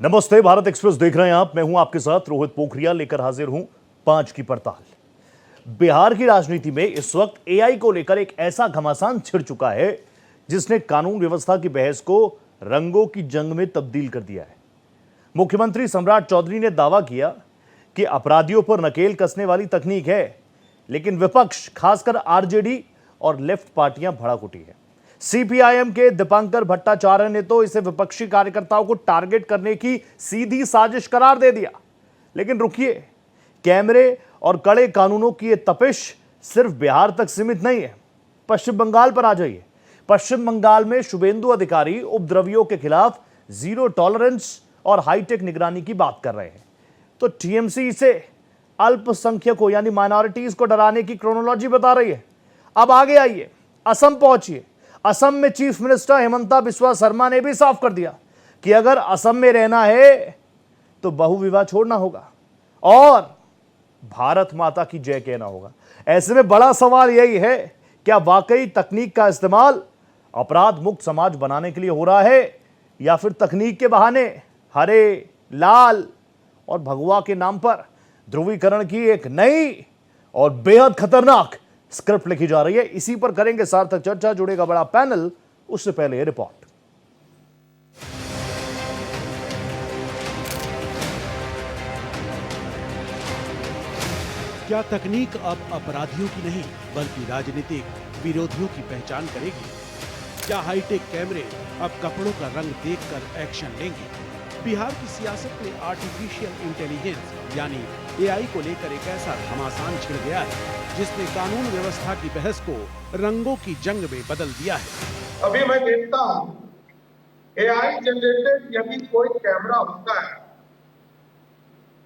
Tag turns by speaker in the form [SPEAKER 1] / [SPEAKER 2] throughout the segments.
[SPEAKER 1] नमस्ते, भारत एक्सप्रेस देख रहे हैं आप। मैं हूं आपके साथ रोहित पोखरिया, लेकर हाजिर हूं 5 की पड़ताल। बिहार की राजनीति में इस वक्त एआई को लेकर एक ऐसा घमासान छिड़ चुका है जिसने कानून व्यवस्था की बहस को रंगों की जंग में तब्दील कर दिया है। मुख्यमंत्री सम्राट चौधरी ने दावा किया कि अपराधियों पर नकेल कसने वाली तकनीक है, लेकिन विपक्ष, खासकर आरजेडी और लेफ्ट पार्टियां भड़क उठी है। सीपीआईएम के दीपंकर भट्टाचार्य ने तो इसे विपक्षी कार्यकर्ताओं को टारगेट करने की सीधी साजिश करार दे दिया। लेकिन रुकिए, कैमरे और कड़े कानूनों की यह तपिश सिर्फ बिहार तक सीमित नहीं है। पश्चिम बंगाल पर आ जाइए। पश्चिम बंगाल में शुभेंदु अधिकारी उपद्रवियों के खिलाफ जीरो टॉलरेंस और हाईटेक निगरानी की बात कर रहे हैं, तो टीएमसी इसे अल्पसंख्यकों यानी माइनॉरिटीज को डराने की क्रोनोलॉजी बता रही है। अब आगे आइए, असम पहुंचिए। असम में चीफ मिनिस्टर हेमंता बिस्वा शर्मा ने भी साफ कर दिया कि अगर असम में रहना है तो बहुविवाह छोड़ना होगा और भारत माता की जय कहना होगा। ऐसे में बड़ा सवाल यही है, क्या वाकई तकनीक का इस्तेमाल अपराध मुक्त समाज बनाने के लिए हो रहा है, या फिर तकनीक के बहाने हरे, लाल और भगवा के नाम पर ध्रुवीकरण की एक नई और बेहद खतरनाक स्क्रिप्ट लिखी जा रही है। इसी पर करेंगे सार्थक चर्चा। जुड़ेगा बड़ा पैनल, उससे पहले ये रिपोर्ट।
[SPEAKER 2] क्या तकनीक अब अपराधियों की नहीं बल्कि राजनीतिक विरोधियों की पहचान करेगी? क्या हाईटेक कैमरे अब कपड़ों का रंग देखकर एक्शन लेंगे? बिहार की सियासत में आर्टिफिशियल इंटेलिजेंस यानी एआई को लेकर एक ऐसा घमासान छिड़ गया है जिसने कानून व्यवस्था की बहस को रंगों की जंग में बदल दिया है।
[SPEAKER 3] अभी मैं देखता हूं, एआई जनरेटेड यदि कोई कैमरा होता है,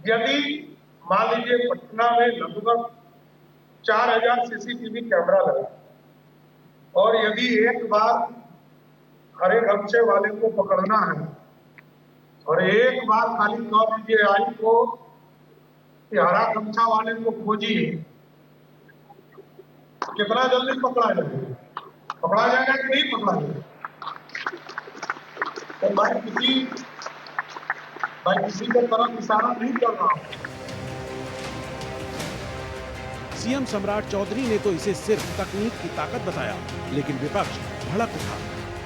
[SPEAKER 3] यदि मान लीजिए पटना में लगभग 4000 सीसीटीवी कैमरा लगा और यदि एक बार हरे गमछे वाले को पकड़ना है और एक बार खाली कह दीजिए एआई को कि हरा गमछा वाले को खोजिए, कितना जल्दी पकड़ा जाएगा? पकड़ा जाएगा कि नहीं पकड़ा जाएगा? तो मैं किसी के तरफ इशारा नहीं कर रहा हूं।
[SPEAKER 2] सीएम सम्राट चौधरी ने तो इसे सिर्फ तकनीक की ताकत बताया, लेकिन विपक्ष भड़क उठा।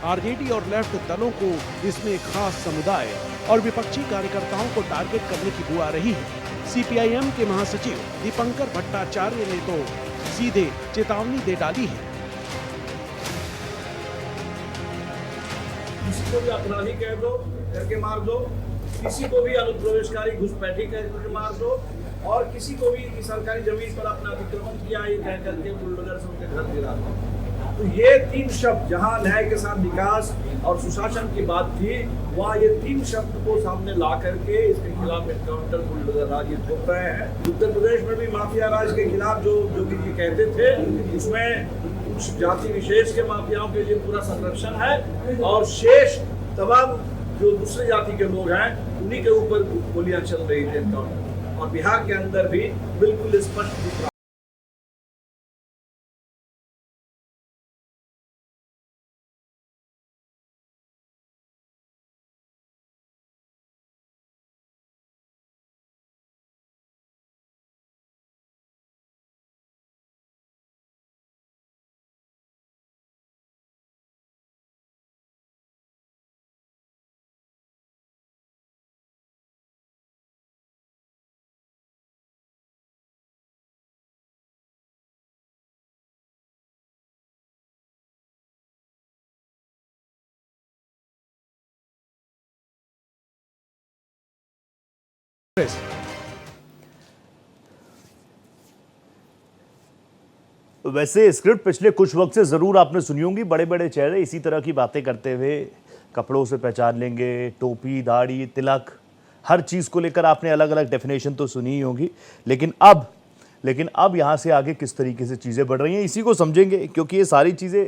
[SPEAKER 2] आरजेडी और लेफ्ट दलों को इसमें एक खास समुदाय और विपक्षी कार्यकर्ताओं को टारगेट करने की बुआ रही है। सीपीआईएम के महासचिव दीपंकर भट्टाचार्य ने तो सीधे चेतावनी दे डाली है।
[SPEAKER 4] किसी को भी अपराधी कह दो, करके मार दो, किसी को भी अनुप्रवेशकारी घुसपैठी करके मार दो, और किसी को भी सरकारी जमीन पर अपना अतिक्रमण किया ये कह करके बुलडोजर से उनके घर गिरा दो। तो ये 3 शब्द, जहां न्याय के साथ विकास और सुशासन की बात थी, वहाँ ये 3 शब्द को सामने ला करके इसके खिलाफ एनकाउंटर बुलडोजर राज ये थोप रहे हैं। उत्तर प्रदेश में भी माफिया राज के खिलाफ जो योगी जी कहते थे, उसमें कुछ जाति विशेष के माफियाओं के लिए पूरा संरक्षण है और शेष तमाम जो दूसरे जाति के लोग हैं उन्हीं के ऊपर गोलियां चल रही थी एनकाउंटर। और बिहार के अंदर भी बिल्कुल स्पष्ट दिख रहा।
[SPEAKER 1] वैसे स्क्रिप्ट पिछले कुछ वक्त से जरूर आपने सुनी होंगी। बड़े बड़े चेहरे इसी तरह की बातें करते हुए कपड़ों से पहचान लेंगे, टोपी, दाढ़ी, तिलक, हर चीज़ को लेकर आपने अलग अलग डेफिनेशन तो सुनी ही होगी। लेकिन अब यहाँ से आगे किस तरीके से चीज़ें बढ़ रही हैं, इसी को समझेंगे, क्योंकि ये सारी चीज़ें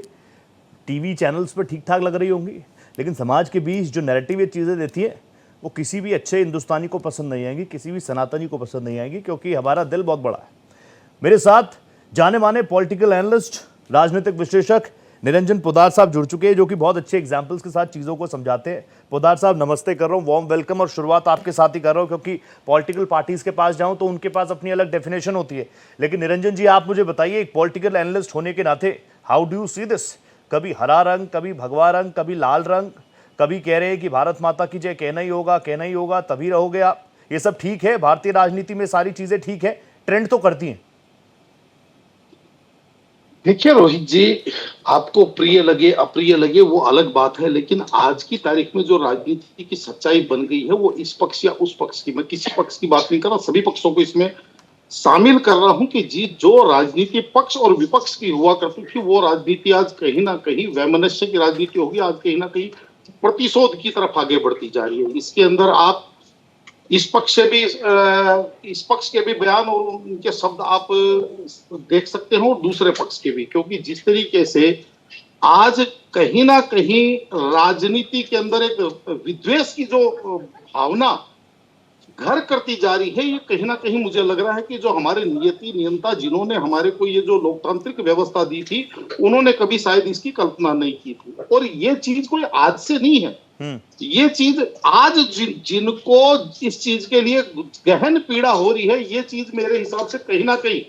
[SPEAKER 1] टीवी चैनल्स पर ठीक ठाक लग रही होंगी, लेकिन समाज के बीच जो नैरेटिव ये चीज़ें देती है वो किसी भी अच्छे हिंदुस्तानी को पसंद नहीं आएंगी, किसी भी सनातनी को पसंद नहीं आएंगी, क्योंकि हमारा दिल बहुत बड़ा है। मेरे साथ जाने माने पॉलिटिकल एनालिस्ट, राजनीतिक विश्लेषक निरंजन पोद्दार साहब जुड़ चुके हैं, जो कि बहुत अच्छे एग्जाम्पल्स के साथ चीज़ों को समझाते हैं। पोद्दार साहब नमस्ते कर रहा हूँ, वार्म वेलकम, और शुरुआत आपके साथ ही कर रहा हूँ क्योंकि पॉलिटिकल पार्टीज के पास जाऊँ तो उनके पास अपनी अलग डेफिनेशन होती है। लेकिन निरंजन जी, आप मुझे बताइए, एक पॉलिटिकल एनालिस्ट होने के नाते, how do you see this? कभी हरा रंग, कभी भगवा रंग, कभी लाल रंग, कभी कह रहे हैं कि भारत माता की जय कहना ही होगा तभी रहोगे आप। ये सब ठीक है, भारतीय राजनीति में सारी चीजें ठीक है, ट्रेंड तो करती हैं।
[SPEAKER 5] देखिए रोहित जी, आपको प्रिय लगे अप्रिय लगे वो अलग बात है, लेकिन आज की तारीख में जो राजनीति की सच्चाई बन गई है वो इस पक्ष या उस पक्ष की, मैं किसी पक्ष की बात नहीं कर रहा, सभी पक्षों को इसमें शामिल कर रहा हूं कि जी जो राजनीति पक्ष और विपक्ष की हुआ करती थी वो राजनीति आज कहीं ना कहीं वैमनस्य की राजनीति होगी, आज कहीं ना कहीं प्रतिशोध की तरफ आगे बढ़ती जा रही है। इसके अंदर आप इस पक्ष के भी बयान और उनके शब्द आप देख सकते हो और दूसरे पक्ष के भी, क्योंकि जिस तरीके से आज कहीं ना कहीं राजनीति के अंदर एक विद्वेष की जो भावना घर करती जा रही है, ये कहीं ना कहीं मुझे लग रहा है कि जो हमारे नियति नियंता जिन्होंने हमारे को ये जो लोकतांत्रिक व्यवस्था दी थी, उन्होंने कभी शायद इसकी कल्पना नहीं की थी। और ये चीज कोई आज से नहीं है, ये चीज आज जिनको इस चीज के लिए गहन पीड़ा हो रही है, ये चीज मेरे हिसाब से कहीं ना कहीं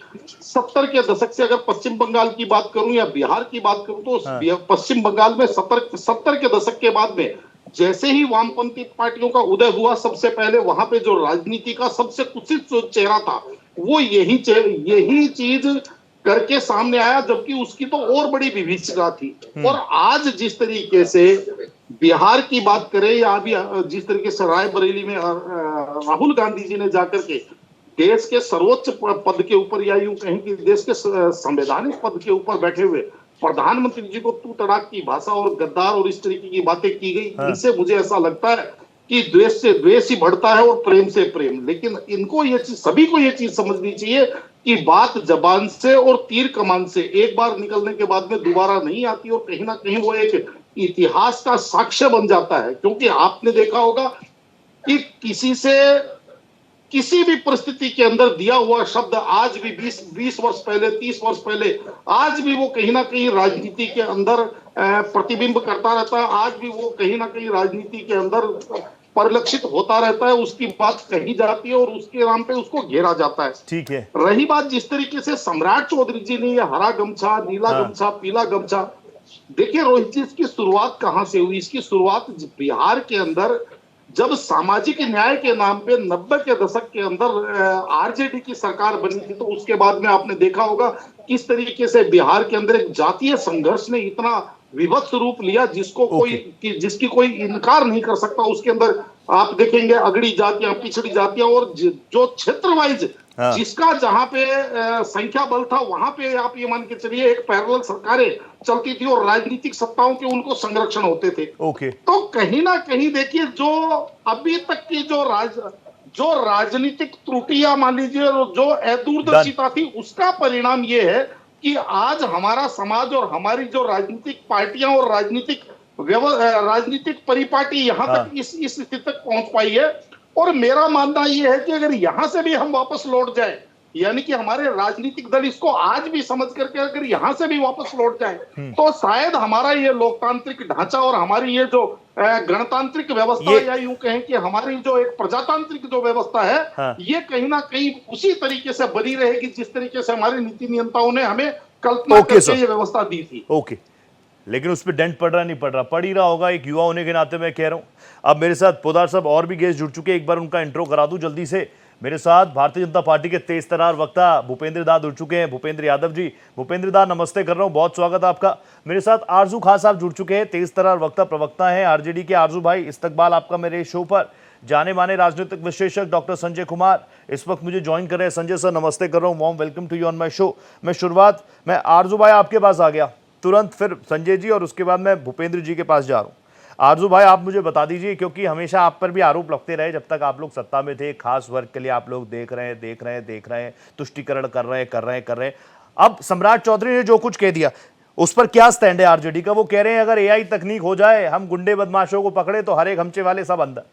[SPEAKER 5] 70 के दशक से, अगर पश्चिम बंगाल की बात करूं या बिहार की बात करूं, तो पश्चिम बंगाल में 70 के दशक के बाद में जैसे ही वामपंथी पार्टियों का उदय हुआ, सबसे पहले वहां पे जो राजनीति का सबसे कुत्सित जो चेहरा था वो यही चीज करके सामने आया, जबकि उसकी तो और बड़ी विभीषिका थी। और आज जिस तरीके से बिहार की बात करें या अभी जिस तरीके से रायबरेली में राहुल गांधी जी ने जाकर के देश के सर्वोच्च पद के ऊपर, या यूं कहें कि देश के संवैधानिक पद के ऊपर बैठे हुए प्रधानमंत्री जी को तू तड़ाक की भाषा और गद्दार और इस तरीके की बातें की गई, इनसे मुझे ऐसा लगता है कि द्वेष से द्वेष ही बढ़ता है और प्रेम से प्रेम। लेकिन इनको ये चीज, सभी को ये चीज समझनी चाहिए कि बात जबान से और तीर कमान से एक बार निकलने के बाद में दोबारा नहीं आती, और कहीं ना कहीं वो एक इतिहास का साक्ष्य बन जाता है। क्योंकि आपने देखा होगा कि किसी भी परिस्थिति के अंदर दिया हुआ शब्द आज भी 20 वर्ष पहले, 30 वर्ष पहले, आज भी वो कहीं ना कहीं राजनीति के अंदर प्रतिबिंब करता रहता है, आज भी वो कहीं ना कहीं राजनीति के अंदर परिलक्षित होता रहता है, उसकी बात कही जाती है और उसके नाम पे उसको घेरा जाता है।
[SPEAKER 1] ठीक है।
[SPEAKER 5] रही बात जिस तरीके से सम्राट चौधरी जी ने ये हरा गमछा, नीला गमछा, पीला गमछा, देखिए रोहित जी, इसकी शुरुआत कहां से हुई? इसकी शुरुआत बिहार के अंदर जब सामाजिक न्याय के नाम पे 90 के दशक के अंदर आरजेडी की सरकार बनी थी, तो उसके बाद में आपने देखा होगा किस तरीके से बिहार के अंदर एक जातीय संघर्ष ने इतना विभत्स रूप लिया जिसकी कोई इनकार नहीं कर सकता। उसके अंदर आप देखेंगे अगड़ी जातियां, पिछड़ी जातियां, और जो क्षेत्र वाइज जिसका जहां पे संख्या बल था, वहां पे आप ये मान के चलिए एक पैरेलल सरकारें चलती थी और राजनीतिक सत्ताओं के उनको संरक्षण होते थे। तो कहीं ना कहीं देखिए, जो अभी तक की जो राजनीतिक त्रुटियां मान लीजिए, जो दूरदर्शिता थी, उसका परिणाम ये है कि आज हमारा समाज और हमारी जो राजनीतिक पार्टियां और राजनीतिक परिपाटी यहां तक इस स्थिति तक पहुंच पाई है। और मेरा मानना यह है कि अगर यहां से भी हम वापस लौट जाए, यानी कि हमारे राजनीतिक दल इसको आज भी समझ करके अगर यहां से भी वापस लौट जाए, तो शायद हमारा ये लोकतांत्रिक ढांचा और हमारी ये जो गणतांत्रिक व्यवस्था, या यूं कहें कि हमारी जो एक प्रजातांत्रिक जो व्यवस्था है, ये कहीं ना कहीं उसी तरीके से बनी रहेगी जिस तरीके से हमारे नीति नियंताओं ने हमें कल्पना करके ये व्यवस्था दी थी।
[SPEAKER 1] लेकिन उस पर डेंट पड़ रहा नहीं पड़ रहा, पड़ ही रहा होगा, एक युवा होने के नाते मैं कह रहा हूं। अब मेरे साथ पोद्दार साहब और भी गेस्ट जुड़ चुके हैं, एक बार उनका इंट्रो करा दूं जल्दी से। मेरे साथ भारतीय जनता पार्टी के तेज तर्रार वक्ता भूपेंद्र दा जुड़ चुके हैं, भूपेंद्र यादव जी। भूपेंद्र दा नमस्ते कर रहा हूं, बहुत स्वागत आपका। मेरे साथ आरजू खान साहब जुड़ चुके हैं, तेज तर्रार वक्ता प्रवक्ता हैं आरजेडी के। आरजू भाई, इस्तकबाल आपका मेरे शो पर। जाने माने राजनीतिक विश्लेषक डॉक्टर संजय कुमार इस वक्त मुझे ज्वाइन कर रहे हैं। संजय सर नमस्ते कर रहा हूँ, warm welcome to you on my show. मैं आरजू भाई आपके पास आ गया तुरंत, फिर संजय जी, और उसके बाद मैं भूपेंद्र जी के पास जा रहा हूँ। आरजू भाई, आप मुझे बता दीजिए, क्योंकि हमेशा आप पर भी आरोप लगते रहे जब तक आप लोग सत्ता में थे, खास वर्ग के लिए आप लोग देख रहे हैं, तुष्टिकरण कर रहे हैं। अब सम्राट चौधरी ने जो कुछ कह दिया, उस पर क्या स्टैंड है आरजेडी का? वो कह रहे हैं अगर एआई तकनीक हो जाए, हम गुंडे बदमाशों को पकड़े तो हर एक हमचे वाले सब अंदर।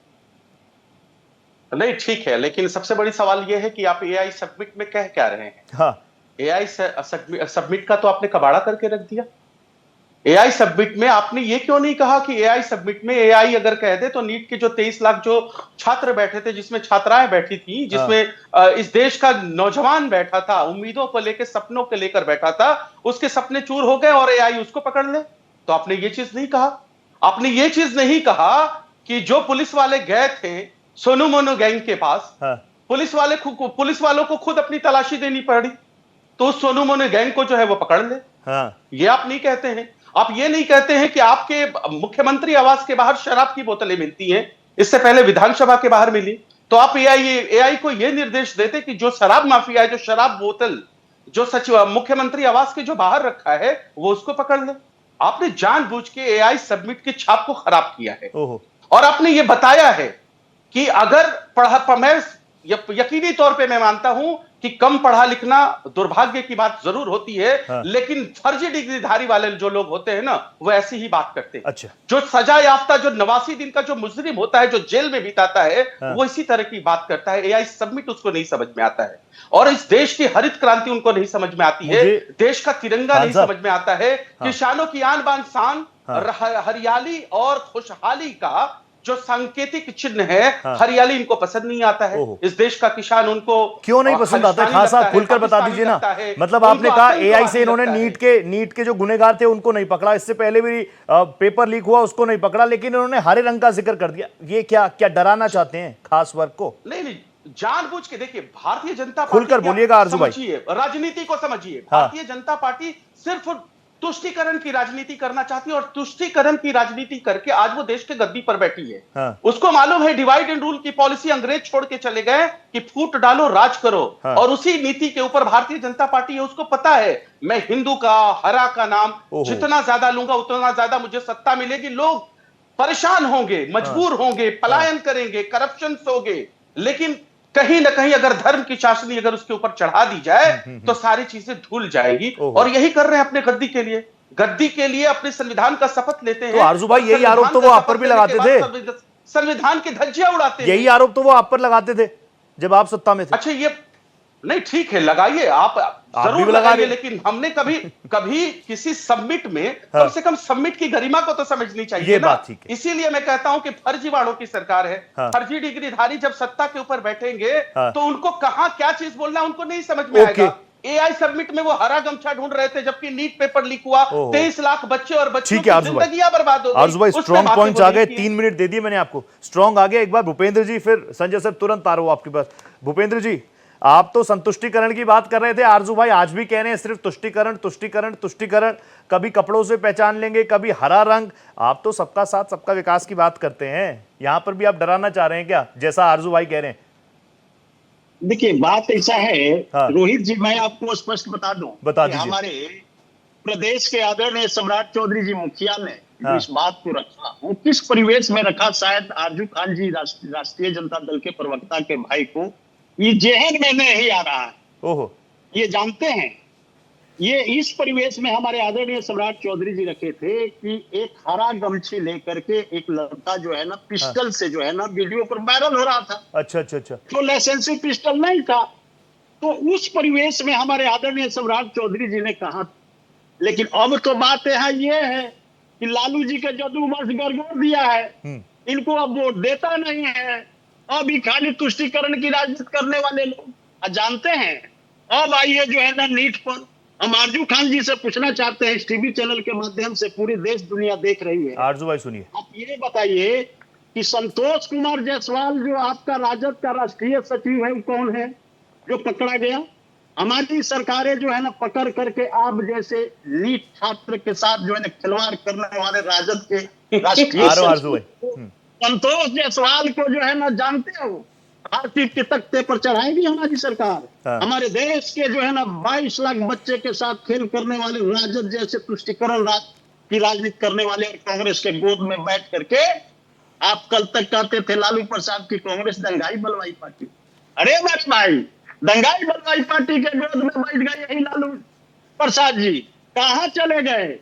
[SPEAKER 6] नहीं, ठीक है, लेकिन सबसे बड़ी सवाल यह है कि आप एआई सबमिट में कह क्या रहे हैं? हाँ, एआई सबमिट का तो आपने कबाड़ा करके रख दिया। एआई सबमिट में आपने ये क्यों नहीं कहा कि एआई सबमिट में एआई अगर कह दे तो नीट के जो 23 लाख जो छात्र बैठे थे, जिसमें छात्राएं बैठी थी, जिसमें इस देश का नौजवान बैठा था, उम्मीदों को लेकर, सपनों को लेकर बैठा था, उसके सपने चूर हो गए और एआई उसको पकड़ ले? तो आपने ये चीज नहीं कहा। आपने ये चीज नहीं कहा कि जो पुलिस वाले गए थे सोनू मोनू गैंग के पास, पुलिस वालों को खुद अपनी तलाशी देनी पड़ी, तो उस सोनू मोनू गैंग को जो है वो पकड़ ले। ये आप नहीं कहते हैं। आप ये नहीं कहते हैं कि आपके मुख्यमंत्री आवास के बाहर शराब की बोतलें मिलती हैं, इससे पहले विधानसभा के बाहर मिली, तो आप एआई को यह निर्देश देते कि जो शराब माफिया है, जो शराब बोतल जो सचिव मुख्यमंत्री आवास के जो बाहर रखा है, वो उसको पकड़ ले। आपने जानबूझ के एआई सबमिट की छाप को खराब किया है। और आपने ये बताया है कि अगर मैं यकीनी तौर पे मैं मानता हूं कि कम पढ़ा लिखना दुर्भाग्य की बात जरूर होती है, लेकिन फर्जी डिग्रीधारी वाले जो लोग होते हैं ना, वो ऐसी ही बात करते हैं।
[SPEAKER 1] अच्छा।
[SPEAKER 6] जो सजा याफ्ता, जो 89 दिन का जो मुजरिम होता है, जो जेल में बिताता है, वो इसी तरह की बात करता है। एआई सबमिट उसको नहीं समझ में आता है, और इस देश की हरित क्रांति उनको नहीं समझ में आती है, देश का तिरंगा नहीं समझ में आता है, किसानों की आन बान शान, हरियाली और खुशहाली का जो सांकेतिक चिन्ह है, हरियाली इनको पसंद नहीं आता है। इस देश का किसान उनको
[SPEAKER 1] क्यों नहीं पसंद आता है? खास आप खुलकर बता दीजिए ना। मतलब आपने कहा एआई से इन्होंने नीट के जो गुनेगार थे उनको नहीं पकड़ा, इससे पहले भी पेपर लीक हुआ उसको नहीं पकड़ा, लेकिन इन्होंने हरे रंग का जिक्र कर दिया। ये क्या डराना चाहते हैं खास वर्ग को?
[SPEAKER 6] नहीं, जानबूझ के। देखिए, भारतीय जनता पार्टी,
[SPEAKER 1] खुलकर बोलिएगा आरजू भाई,
[SPEAKER 6] राजनीति को समझिए। भारतीय जनता पार्टी सिर्फ तुष्टीकरण की राजनीति करना चाहती है, और तुष्टीकरण की राजनीति करके आज वो देश के गद्दी पर बैठी है। उसको मालूम है डिवाइड एंड रूल की पॉलिसी अंग्रेज छोड़ के चले गए कि फूट डालो राज करो, और उसी नीति के ऊपर भारतीय जनता पार्टी है। उसको पता है मैं हिंदू का, हरा का नाम जितना ज्यादा लूंगा उतना ज्यादा मुझे सत्ता मिलेगी। लोग परेशान होंगे, मजबूर होंगे, पलायन करेंगे, करप्शन होंगे, लेकिन कहीं ना कहीं अगर धर्म की चाशनी अगर उसके ऊपर चढ़ा दी जाए तो सारी चीजें धुल जाएगी। और यही कर रहे हैं अपने गद्दी के लिए अपने संविधान का शपथ लेते हैं।
[SPEAKER 1] तो आरजू भाई, यही आरोप तो वो आप पर भी लगाते थे,
[SPEAKER 6] संविधान की धज्जियां उड़ाते हैं।
[SPEAKER 1] यही आरोप तो वो आप पर लगाते थे जब आप सत्ता में थे।
[SPEAKER 6] अच्छा, ये नहीं, ठीक है, लगाइए, आप जरूर लगाइए, लेकिन हमने कभी किसी सबमिट में कम से कम सबमिट की गरिमा को तो समझनी चाहिए
[SPEAKER 1] ये
[SPEAKER 6] ना।
[SPEAKER 1] बात ठीक है।
[SPEAKER 6] इसीलिए मैं कहता हूं कि फर्जीवाड़ों की सरकार है। फर्जी डिग्रीधारी जब सत्ता के ऊपर बैठेंगे तो उनको कहां क्या चीज बोलना उनको नहीं समझ में आएगा। एआई सबमिट में वो हरा गमछा ढूंढ रहे थे, जबकि नीट पेपर लीक हुआ, 23 लाख बच्चे और बच्चों की जिंदगियां बर्बाद हो गई।
[SPEAKER 1] आरजू भाई, स्ट्रॉन्ग पॉइंट्स आ गए, 3 मिनट दे दिए मैंने आपको, स्ट्रॉन्ग आ गया। एक बार भूपेंद्र जी, फिर संजय सर, तुरंत आ रहा हूं आपके पास। भूपेंद्र जी, आप तो संतुष्टिकरण की बात कर रहे थे, आरजू भाई आज भी कह रहे हैं सिर्फ तुष्टिकरण। कभी कपड़ों से पहचान लेंगे, कभी हरा रंग। आप तो सबका साथ सबका विकास की बात करते हैं, यहां पर भी आप डराना चाह रहे हैं क्या, जैसा आरजू भाई कह रहे हैं?
[SPEAKER 7] देखिए, बात ऐसा है रोहित जी, मैं आपको स्पष्ट बता दूं,
[SPEAKER 1] बता दीजिए।
[SPEAKER 7] हमारे प्रदेश के आदरणीय सम्राट चौधरी जी मुखिया ने इस बात को रखा, वो किस परिवेश में रखा, शायद आरजू खान जी राष्ट्रीय जनता दल के प्रवक्ता के भाई को ये जहन में नहीं आ रहा है। ये जानते हैं, ये इस परिवेश में हमारे आदरणीय सम्राट चौधरी जी रखे थे कि एक हरा गमछी लेकर के एक लड़का जो है ना, पिस्टल से जो है ना वीडियो पर वायरल हो रहा था।
[SPEAKER 1] अच्छा।
[SPEAKER 7] तो लाइसेंसी पिस्टल नहीं था, तो उस परिवेश में हमारे आदरणीय सम्राट चौधरी जी ने कहा। लेकिन अब तो बात यहाँ ये है कि लालू जी के जादूवर्ष गड़गड़ दिया है, इनको अब वोट देता नहीं है। अभी खाली तुष्टीकरण की राजनीति करने वाले लोग जानते हैं। अब आइए जो है ना नीट पर, हम आरजू खान जी से पूछना चाहते हैं, इस टीवी चैनल के माध्यम से पूरी देश दुनिया देख रही है।
[SPEAKER 1] आरजू भाई सुनिए,
[SPEAKER 7] आप ये बताइए कि संतोष कुमार जायसवाल जो आपका राजद का राष्ट्रीय सचिव है, वो कौन है जो पकड़ा गया? हमारी सरकारें जो है ना पकड़ करके आप जैसे नीट छात्र के साथ जो है ना खिलवाड़ करने वाले राजद के राष्ट्रीय सचिव संतोष जायसवाल को जो है ना, जानते हो, फांसी के तख्ते पर चढ़ाएगी हमारी सरकार। हमारे देश के जो है ना 22 लाख बच्चे के साथ खेल करने वाले राजद जैसे तुष्टीकरण की राजनीति करने वाले और कांग्रेस के गोद में बैठ करके आप कल तक कहते थे लालू प्रसाद की कांग्रेस दंगाई बलवाई पार्टी। अरे बस भाई, दंगाई बलवाई पार्टी के गोद में बैठ गए यही लालू प्रसाद जी, कहां चले गए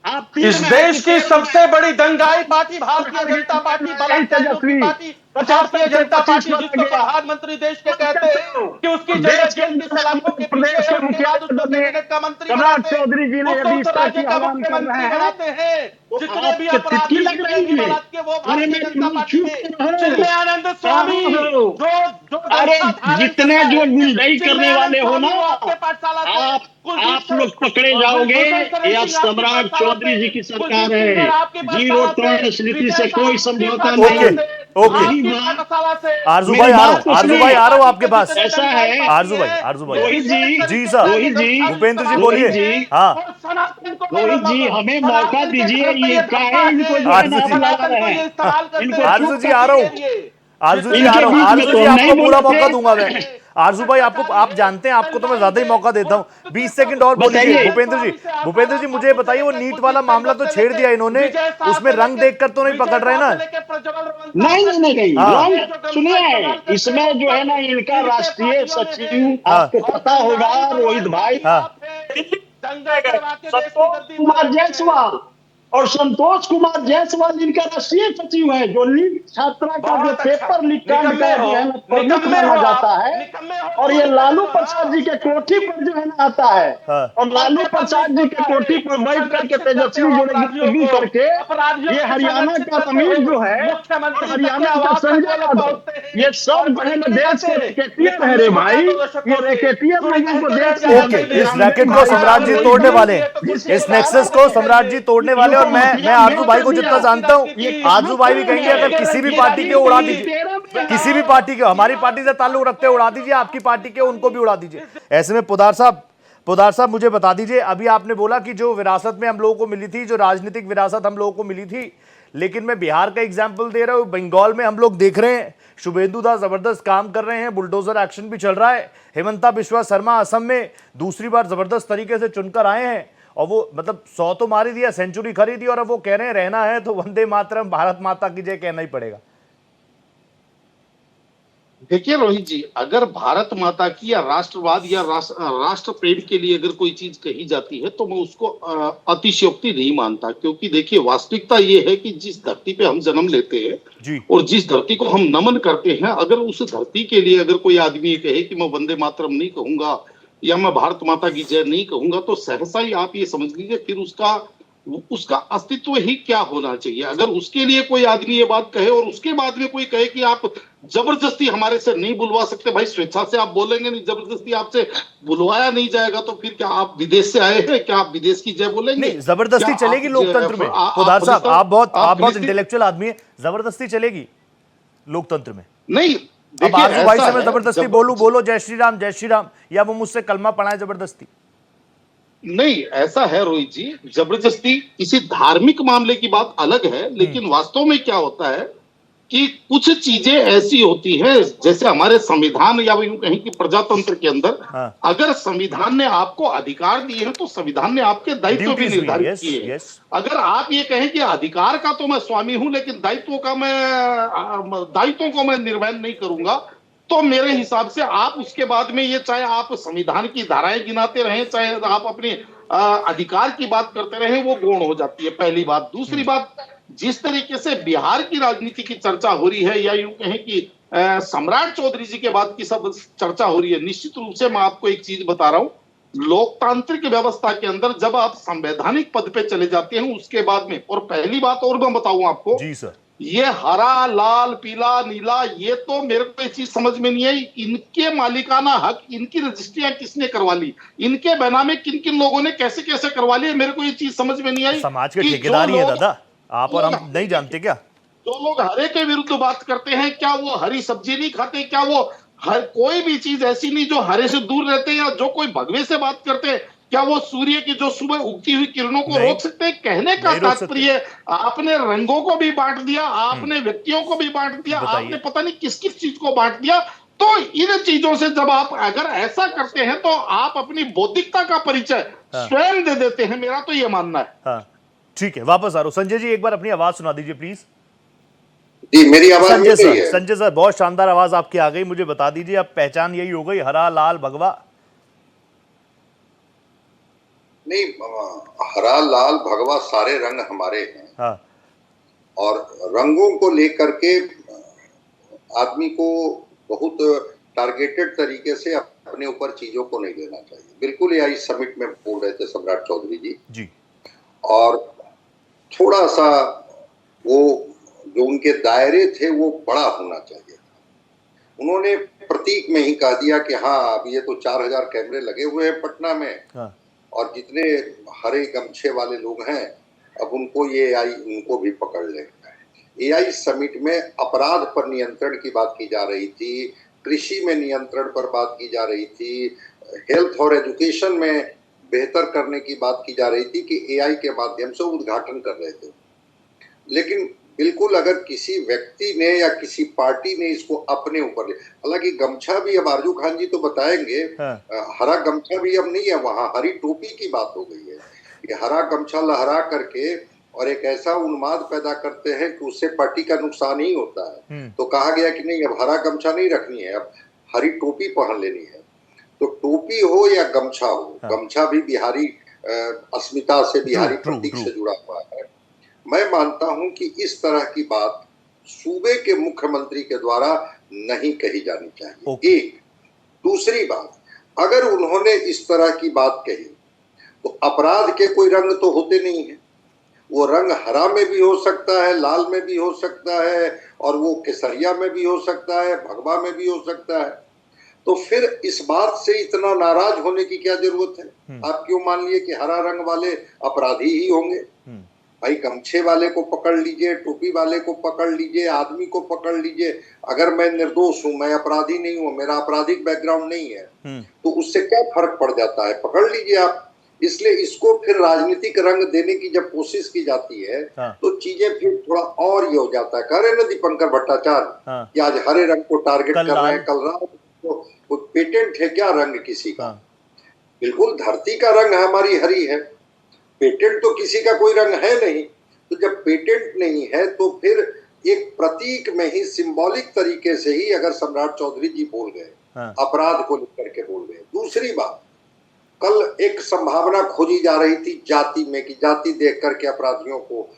[SPEAKER 7] आप?
[SPEAKER 6] इस देश की सबसे बड़ी दंगाई party Bharatiya Janata party, party Bharatiya Janata
[SPEAKER 7] 75
[SPEAKER 6] party
[SPEAKER 7] पर
[SPEAKER 6] जिसको
[SPEAKER 7] गया।
[SPEAKER 6] प्रधानमंत्री देश के कहते हैं कि उसकी जगह जेल की सलाखों के पीछे
[SPEAKER 7] प्रदेश
[SPEAKER 6] है,
[SPEAKER 7] के
[SPEAKER 6] उसके बाद उसको
[SPEAKER 7] मुख्यमंत्री
[SPEAKER 6] कैबिनेट का मंत्री
[SPEAKER 7] सम्राट
[SPEAKER 6] बनाते हैं,
[SPEAKER 7] चौधरी जी ने
[SPEAKER 6] उसको
[SPEAKER 7] यदि
[SPEAKER 6] उस
[SPEAKER 7] इस तरह
[SPEAKER 6] राज्य
[SPEAKER 7] की
[SPEAKER 6] का
[SPEAKER 7] आह्वान कर
[SPEAKER 6] मुख्यमंत्री
[SPEAKER 7] रहे हैं
[SPEAKER 6] बनाते हैं।
[SPEAKER 7] तो
[SPEAKER 6] जितने
[SPEAKER 7] आप
[SPEAKER 6] भी
[SPEAKER 7] तितकी
[SPEAKER 6] अपराधी
[SPEAKER 7] लग
[SPEAKER 6] जितने
[SPEAKER 7] रही
[SPEAKER 6] भी
[SPEAKER 7] है।
[SPEAKER 6] बलात्कार वो
[SPEAKER 7] अरे
[SPEAKER 6] भारतीय जनता पार्टी
[SPEAKER 7] चुप
[SPEAKER 6] में,
[SPEAKER 7] रहो।
[SPEAKER 6] चिन्मयानंद स्वामी
[SPEAKER 7] कहाँ हो?
[SPEAKER 6] जो
[SPEAKER 7] अरे
[SPEAKER 6] गमछा धारण
[SPEAKER 7] जितने
[SPEAKER 6] करता
[SPEAKER 7] जो
[SPEAKER 6] है,
[SPEAKER 7] गुंडाई करने
[SPEAKER 6] चिन्मयानंद
[SPEAKER 7] वाले हो
[SPEAKER 6] स्वामी
[SPEAKER 7] ना,
[SPEAKER 6] वो आपके पाठशाला से,
[SPEAKER 7] आप लोग पकड़े जाओगे। यह सम्राट चौधरी जी की सरकार है। जीरो टॉलरेंस नीति से कोई समझौता
[SPEAKER 1] ओके,
[SPEAKER 7] नहीं।
[SPEAKER 1] ओके।
[SPEAKER 7] रही बात,
[SPEAKER 1] आरजू
[SPEAKER 7] मेरी
[SPEAKER 1] भाई आ रहा
[SPEAKER 7] बात
[SPEAKER 1] हूँ,
[SPEAKER 7] तो
[SPEAKER 1] आरजू
[SPEAKER 7] सुनिए।
[SPEAKER 1] भाई आ रहा हूँ आपके पास।
[SPEAKER 7] ऐसा है
[SPEAKER 1] आरजू भाई
[SPEAKER 7] रोहित जी,
[SPEAKER 1] जी सर,
[SPEAKER 7] रोहित जी,
[SPEAKER 1] भूपेंद्र जी
[SPEAKER 7] रोहित
[SPEAKER 1] बोलिए।
[SPEAKER 7] जी,
[SPEAKER 1] हाँ
[SPEAKER 7] रोहित जी, हमें मौका दीजिए। ये काहे इनको जो है ना आप लगा रहे हैं। इनको
[SPEAKER 1] आरजू
[SPEAKER 7] चुप
[SPEAKER 1] जी आ रहा हूँ, आरजू जी आ
[SPEAKER 7] इनके
[SPEAKER 1] रहा हूँ,
[SPEAKER 7] बीच में
[SPEAKER 1] आरजू
[SPEAKER 7] तो
[SPEAKER 1] जी
[SPEAKER 7] हम
[SPEAKER 1] आपको
[SPEAKER 7] नहीं
[SPEAKER 1] पूरा
[SPEAKER 7] बोले
[SPEAKER 1] मौका
[SPEAKER 7] थे।
[SPEAKER 1] दूंगा मैं। आरजू भाई आपको, आप जानते हैं आपको तो मैं ज्यादा ही मौका देता हूँ। 20 सेकंड और बोल लीजिए।
[SPEAKER 7] बताइए।
[SPEAKER 1] भूपेंद्र जी मुझे बताइए, वो नीट वाला मामला तो छेड़ दिया इन्होंने, उसमें रंग देखकर तो नहीं पकड़ रहे ना?
[SPEAKER 7] नहीं नहीं नहीं नहीं,
[SPEAKER 1] हाँ।
[SPEAKER 7] रंग सुनिए। इसमें जो है ना इनका राष्ट्रीय सचिव,
[SPEAKER 1] हाँ।
[SPEAKER 7] आपको पता होगा रोहित भाई,
[SPEAKER 1] हाँ
[SPEAKER 7] संतोष कुमार जायसवाल। और संतोष कुमार जायसवाल इनका राष्ट्रीय सचिव है, जो लीक छात्रा का जो पेपर लीक कांड का जो है ना प्रमुख माना जाता है। और ये लालू प्रसाद जी के कोठी पर जो है ना आता है।
[SPEAKER 1] हाँ।
[SPEAKER 7] और लालू प्रसाद जी के कोठी पर बैठ करके तेजस्वी जो है गुफ्तगू करके ये हरियाणा का तमीर जो है और हरियाणा का संजय यादव, ये सब जो है ना देश के रैकेटियर है रे भाई। ये रैकेटियर लोगों को देश से
[SPEAKER 1] ओके, इस रैकेट को सम्राट जी तोड़ने वाले हैं, इस नेक्सस को सम्राट जी तोड़ने वाले। और मैं आरजू भाई को जितना जानता हूँ, आरजू भाई भी कहेंगे अगर किसी भी पार्टी के उड़ा दीजिए, किसी भी पार्टी के, हमारी पार्टी से ताल्लुक रखते हैं उड़ा दीजिए, आपकी पार्टी के उनको भी उड़ा दीजिए। ऐसे में पोदार साहब मुझे बता दीजिए, अभी आपने बोला कि जो विरासत में हम लोगों को मिली थी, जो राजनीतिक विरासत हम लोगों को मिली थी, लेकिन मैं बिहार का एग्जाम्पल दे रहा हूं, बंगाल में हम लोग देख रहे हैं शुभेंदु दास जबरदस्त काम कर रहे हैं, बुलडोजर एक्शन भी चल रहा है। हेमंता बिश्वा शर्मा असम में दूसरी बार जबरदस्त तरीके से चुनकर आए हैं, और वो मतलब 100 तो मार ही दिया, सेंचुरी खरीदी, और अब वो कह रहे हैं रहना है तो वंदे मातरम भारत माता की जय कहना ही पड़ेगा।
[SPEAKER 5] देखिए रोहित जी, अगर भारत माता की या राष्ट्रवाद या राष्ट्र प्रेम के लिए अगर कोई चीज कही जाती है तो मैं उसको अतिशयोक्ति नहीं मानता। क्योंकि देखिए वास्तविकता ये है कि जिस धरती पे हम जन्म लेते हैं
[SPEAKER 1] जी।
[SPEAKER 5] और जिस धरती को हम नमन करते हैं, अगर उस धरती के लिए अगर कोई आदमी कहे कि मैं वंदे मातरम नहीं कहूंगा या मैं भारत माता की जय नहीं कहूंगा, तो सहसा ही आप ये समझ लीजिए फिर उसका अस्तित्व ही क्या होना चाहिए। अगर उसके लिए कोई आदमी ये बात कहे और उसके बाद में कोई कहे कि आप जबरदस्ती हमारे से नहीं बुलवा सकते, भाई स्वेच्छा से आप बोलेंगे नहीं, जबरदस्ती आपसे बुलवाया नहीं जाएगा, तो फिर क्या आप विदेश से आए हैं, क्या आप विदेश की जय बोलेंगे?
[SPEAKER 1] नहीं, जबरदस्ती चलेगी लोकतंत्र में। पोदार साहब आप बहुत इंटेलेक्चुअल आदमी है, जबरदस्ती चलेगी लोकतंत्र में?
[SPEAKER 5] नहीं,
[SPEAKER 1] अब आरजू भाई से मैं जबरदस्ती बोलो जय श्री राम, या वो मुझसे कलमा पढ़ाए जबरदस्ती?
[SPEAKER 5] नहीं, ऐसा है रोहित जी, जबरदस्ती किसी धार्मिक मामले की बात अलग है, लेकिन वास्तव में क्या होता है कि कुछ चीजें ऐसी होती है, जैसे हमारे संविधान या यूं कहें कि प्रजातंत्र के अंदर, अगर संविधान ने आपको अधिकार दिए हैं तो संविधान ने आपके दायित्व भी निर्धारित किए हैं। अगर आप ये कहें कि अधिकार का तो मैं स्वामी हूं लेकिन दायित्वों को मैं निर्वहन नहीं करूंगा, तो मेरे हिसाब से आप उसके बाद में ये, चाहे आप संविधान की धाराएं गिनाते रहें, चाहे आप अपने अधिकार की बात करते रहें, वो गौण हो जाती है, पहली बात। दूसरी बात, जिस तरीके से बिहार की राजनीति की चर्चा हो रही है, या यूं कहें कि सम्राट चौधरी जी के बाद की सब चर्चा हो रही है, निश्चित रूप से मैं आपको एक चीज बता रहा हूं, लोकतांत्रिक व्यवस्था के अंदर जब आप संवैधानिक पद पे चले जाते हैं उसके बाद में, और पहली बात और मैं बताऊं आपको
[SPEAKER 1] जी सर,
[SPEAKER 5] ये हरा लाल पीला नीला, ये तो मेरे को ये चीज समझ में नहीं आई, इनके मालिकाना हक, इनकी रजिस्ट्रियां किसने करवा ली, इनके बनामे किन किन लोगों ने कैसे कैसे करवा ली, मेरे को ये चीज समझ में नहीं आई।
[SPEAKER 1] समाज के ठेकेदार ही है दादा, आप और हम नहीं जानते क्या?
[SPEAKER 5] जो लोग हरे के विरुद्ध बात करते हैं, क्या वो हरी सब्जी नहीं खाते? क्या वो कोई भी चीज ऐसी नहीं जो हरे से दूर रहते हैं? या जो कोई भगवे से बात करते हैं, क्या वो सूर्य की जो सुबह उगती हुई किरणों को रोक सकते हैं? कहने का तात्पर्य, आपने रंगों को भी बांट दिया, आपने व्यक्तियों को भी बांट दिया, आपने पता नहीं किस किस चीज को बांट दिया। तो इन चीजों से जब आप अगर ऐसा करते हैं तो आप अपनी बौद्धिकता का परिचय स्वयं दे देते हैं, मेरा तो ये मानना है।
[SPEAKER 1] ठीक है, वापस आ रहा हूं। संजय जी एक बार अपनी आवाज सुना दीजिए प्लीज।
[SPEAKER 8] जी, मेरी आवाज
[SPEAKER 1] संजय सर बहुत शानदार आवाज आपकी आ गई। मुझे बता दीजिए, अब पहचान यही हो गई, हरा लाल भगवा?
[SPEAKER 8] नहीं, हरा लाल भगवा सारे रंग हमारे हैं।
[SPEAKER 1] हाँ।
[SPEAKER 8] और रंगों को लेकर के आदमी को बहुत टारगेटेड तरीके से अपने ऊपर चीजों को नहीं लेना चाहिए। बिल्कुल एआई समिट में बोल रहे थे सम्राट चौधरी जी, और थोड़ा सा वो जो उनके दायरे थे वो बड़ा होना चाहिए। उन्होंने प्रतीक में ही कह दिया कि हाँ अब ये तो 4000 कैमरे लगे हुए हैं पटना में, और जितने हरे गमछे वाले लोग हैं अब उनको ये एआई उनको भी पकड़ लेगा। एआई समिट में अपराध पर नियंत्रण की बात की जा रही थी, कृषि में नियंत्रण पर बात की जा रही थी, हेल्थ और एजुकेशन में बेहतर करने की बात की जा रही थी कि एआई के माध्यम से उद्घाटन कर रहे थे। लेकिन बिल्कुल अगर किसी व्यक्ति ने या किसी पार्टी ने इसको अपने ऊपर ले, हालांकि गमछा भी अब आरजू खान जी तो बताएंगे, हरा गमछा भी अब नहीं है, वहां हरी टोपी की बात हो गई है। ये हरा गमछा लहरा करके और एक ऐसा उन्माद पैदा करते हैं कि उससे पार्टी का नुकसान ही होता है। तो कहा गया कि नहीं अब हरा गमछा नहीं रखनी है, अब हरी टोपी पहन लेनी है। तो टोपी हो या गमछा हो, गमछा भी बिहारी अस्मिता से, बिहारी प्रतीक से जुड़ा हुआ है। मैं मानता हूं कि इस तरह की बात सूबे के मुख्यमंत्री के द्वारा नहीं कही जानी चाहिए। एक दूसरी बात, अगर उन्होंने इस तरह की बात कही तो अपराध के कोई रंग तो होते नहीं है। वो रंग हरा में भी हो सकता है, लाल में भी हो सकता है, और वो केसरिया में भी हो सकता है, भगवा में भी हो सकता है। तो फिर इस बात से इतना नाराज होने की क्या जरूरत है? आप क्यों मान लिए कि हरा रंग वाले अपराधी ही होंगे? भाई गमछे वाले को पकड़ लीजिए, टोपी वाले को पकड़ लीजिए, आदमी को पकड़ लीजिए। अगर मैं निर्दोष हूं, मैं अपराधी नहीं हूं, मेरा आपराधिक बैकग्राउंड नहीं है, तो उससे क्या फर्क पड़ जाता है? पकड़ लीजिए आप। इसलिए इसको फिर राजनीतिक रंग देने की जब कोशिश की जाती है तो चीजें फिर थोड़ा और ये हो जाता है। कह रहे ना दीपंकर भट्टाचार्य कि आज हरे रंग को टारगेट कर रहे हैं, कल रात को पेटेंट है क्या रंग किसी का? बिल्कुल धरती का रंग हमारी हरी है, पेटेंट तो किसी का कोई रंग है नहीं। तो जब पेटेंट नहीं है तो फिर एक प्रतीक में ही सिंबॉलिक तरीके से ही अगर सम्राट चौधरी जी बोल गए, अपराध को लेकर के बोल गए। दूसरी बात, कल एक संभावना खोजी जा रही थी जाति में, कि जाति देख करके अपराधियों को,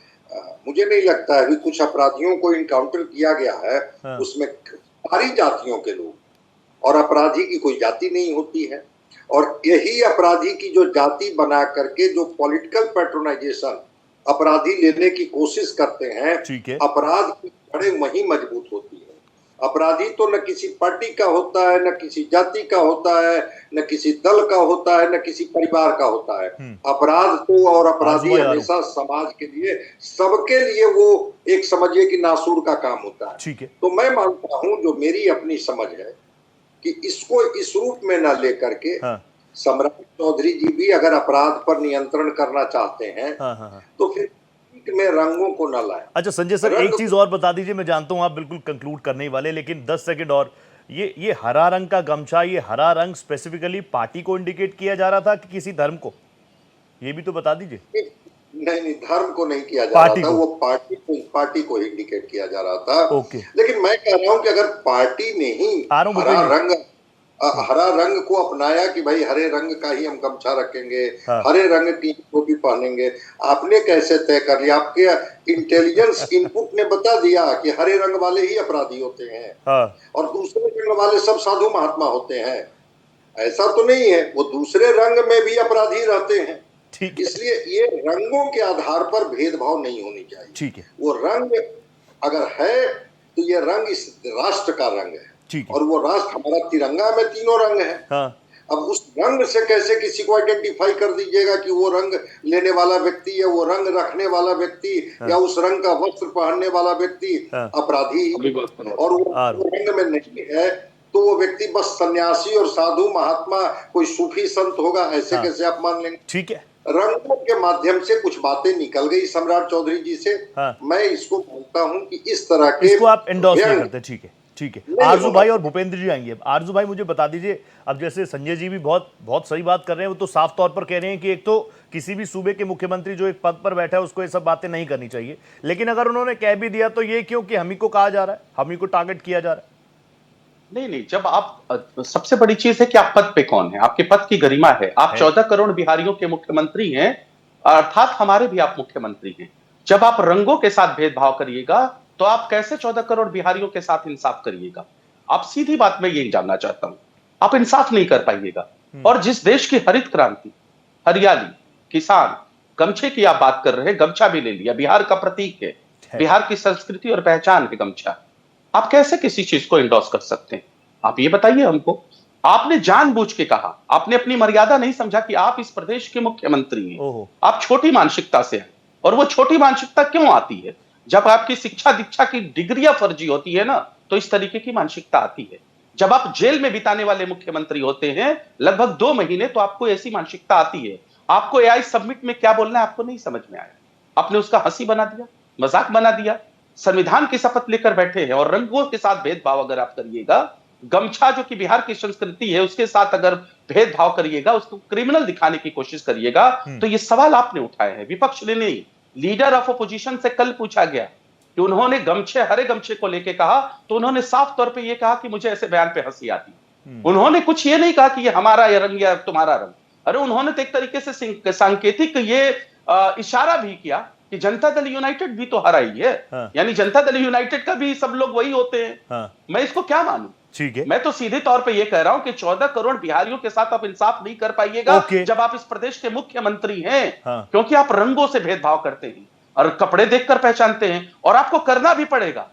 [SPEAKER 8] मुझे नहीं लगता है, कुछ अपराधियों को इनकाउंटर किया गया है, उसमें सारी जातियों के लोग, और अपराधी की कोई जाति नहीं होती है। और यही अपराधी की जो जाति बना करके जो पॉलिटिकल पैट्रोनाइजेशन अपराधी लेने की कोशिश करते हैं, अपराध की जड़ें वही मजबूत होती है। अपराधी तो न किसी पार्टी का होता है, न किसी जाति का होता है, न किसी दल का होता है, न किसी परिवार का होता है। अपराध तो और अपराधी हमेशा समाज के लिए, सबके लिए वो एक समझिए कि नासूर का काम होता है। तो मैं मानता हूं, जो मेरी अपनी समझ है, कि इसको इस रूप में न लेकर के सम्राट चौधरी जी भी अगर अपराध पर नियंत्रण करना चाहते हैं तो फिर में रंगों को न लाए।
[SPEAKER 1] अच्छा संजय सर, एक चीज और बता दीजिए, मैं जानता हूं आप बिल्कुल कंक्लूड करने ही वाले, लेकिन 10 सेकंड और। ये हरा रंग का गमछा, ये हरा रंग स्पेसिफिकली पार्टी को इंडिकेट किया जा रहा था कि किसी धर्म को? ये भी तो बता दीजिए।
[SPEAKER 8] नहीं, धर्म को नहीं किया जा रहा था, वो पार्टी को इंडिकेट किया जा रहा था। लेकिन मैं कह रहा हूं कि अगर पार्टी ने ही हरा रंग को अपनाया कि भाई हरे रंग का ही हम गमछा रखेंगे, हरे रंग की टोपी पहनेंगे, आपने कैसे तय कर लिया? आपके इंटेलिजेंस इनपुट ने बता दिया कि हरे रंग वाले ही अपराधी होते हैं और दूसरे रंग वाले सब साधु महात्मा होते हैं। ऐसा तो नहीं है, वो दूसरे रंग में भी अपराधी रहते हैं। इसलिए ये रंगों के आधार पर भेदभाव नहीं होनी चाहिए। वो रंग अगर है तो ये रंग इस राष्ट्र का रंग है, और वो राष्ट्र हमारा तिरंगा में तीनों रंग है। अब उस रंग से कैसे किसी को आइडेंटिफाई कर दीजिएगा कि वो रंग लेने वाला व्यक्ति या वो रंग रखने वाला व्यक्ति या उस रंग का वस्त्र पहनने वाला व्यक्ति अपराधी, और वो रंग में नहीं है तो वो व्यक्ति बस सन्यासी और साधु महात्मा कोई सूफी संत होगा, ऐसे कैसे आप मान लेंगे? ठीक है, रंगों के माध्यम से कुछ बातें निकल गई सम्राट चौधरी जी से। मैं इसको बोलता हूं कि इस तरह के
[SPEAKER 1] इसको आप एंडोर्स नहीं करते। ठीक है। आरजू भाई और भूपेंद्र जी आएंगे। आरजू भाई मुझे बता दीजिए, अब जैसे संजय जी भी बहुत सही बात कर रहे हैं, वो तो साफ तौर पर कह रहे हैं कि एक तो किसी भी सूबे के मुख्यमंत्री जो एक पद पर बैठा है उसको ये सब बातें नहीं करनी चाहिए, लेकिन अगर उन्होंने कह भी दिया तो ये क्यों कि हम ही को कहा जा रहा है, हम ही को टारगेट किया जा रहा है?
[SPEAKER 6] नहीं, जब आप, सबसे बड़ी चीज है कि आप पद पे कौन है, आपके पद की गरिमा है। आप 14 करोड़ बिहारियों के मुख्यमंत्री हैं, अर्थात हमारे भी आप मुख्यमंत्री हैं। जब आप रंगों के साथ भेदभाव करिएगा तो आप कैसे 14 करोड़ बिहारियों के साथ इंसाफ करिएगा? आप सीधी बात में यही जानना चाहता हूं, आप इंसाफ नहीं कर पाइएगा। और जिस देश की हरित क्रांति, हरियाली, किसान, गमछे की आप बात कर रहे हैं, गमछा भी ले लिया, बिहार का प्रतीक है, बिहार की संस्कृति और पहचान है गमछा। आप कैसे किसी चीज को इंडोर्स कर सकते हैं? आप ये बताइए हमको। आपने जानबूझ के कहा, आपने अपनी मर्यादा नहीं समझा कि आप इस प्रदेश के मुख्यमंत्री हैं। आप छोटी मानसिकता से हैं। और वो छोटी मानसिकता क्यों आती है? जब आपकी शिक्षा दीक्षा की डिग्रियां फर्जी होती है ना, तो इस तरीके की मानसिकता आती है। जब आप जेल में बिताने वाले मुख्यमंत्री होते हैं लगभग 2 महीने, तो आपको ऐसी मानसिकता आती है। आपको एआई सबमिट में क्या बोलना है आपको नहीं समझ में आया, आपने उसका हंसी बना दिया, मजाक बना दिया। संविधान की शपथ लेकर बैठे हैं और रंगों के साथ भेदभाव अगर आप करिएगा, गमछा जो कि बिहार की संस्कृति है उसके साथ अगर भेदभाव करिएगा, उसको क्रिमिनल दिखाने की कोशिश करिएगा, तो ये सवाल आपने उठाए हैं, विपक्ष ने नहीं। लीडर ऑफ अपोजिशन से कल पूछा गया कि उन्होंने गमछे, हरे गमछे को लेकर कहा, तो उन्होंने साफ तौर पे ये कहा कि मुझे ऐसे बयान पे हंसी आती। उन्होंने कुछ ये नहीं कहा कि ये हमारा ये रंग या तुम्हारा रंग। अरे उन्होंने तो एक तरीके से सांकेतिक ये इशारा भी किया कि जनता दल यूनाइटेड भी तो हरा ही है। यानी जनता दल यूनाइटेड का भी सब लोग वही होते हैं। मैं इसको क्या मानूं?
[SPEAKER 1] ठीक है,
[SPEAKER 6] मैं तो सीधे तौर पे ये कह रहा हूं कि 14 करोड़ बिहारियों के साथ आप इंसाफ नहीं कर पाइएगा जब आप इस प्रदेश के मुख्यमंत्री हैं। क्योंकि आप रंगों से भेदभाव करते हैं और कपड़े देखकर पहचानते हैं, और आपको करना भी पड़ेगा,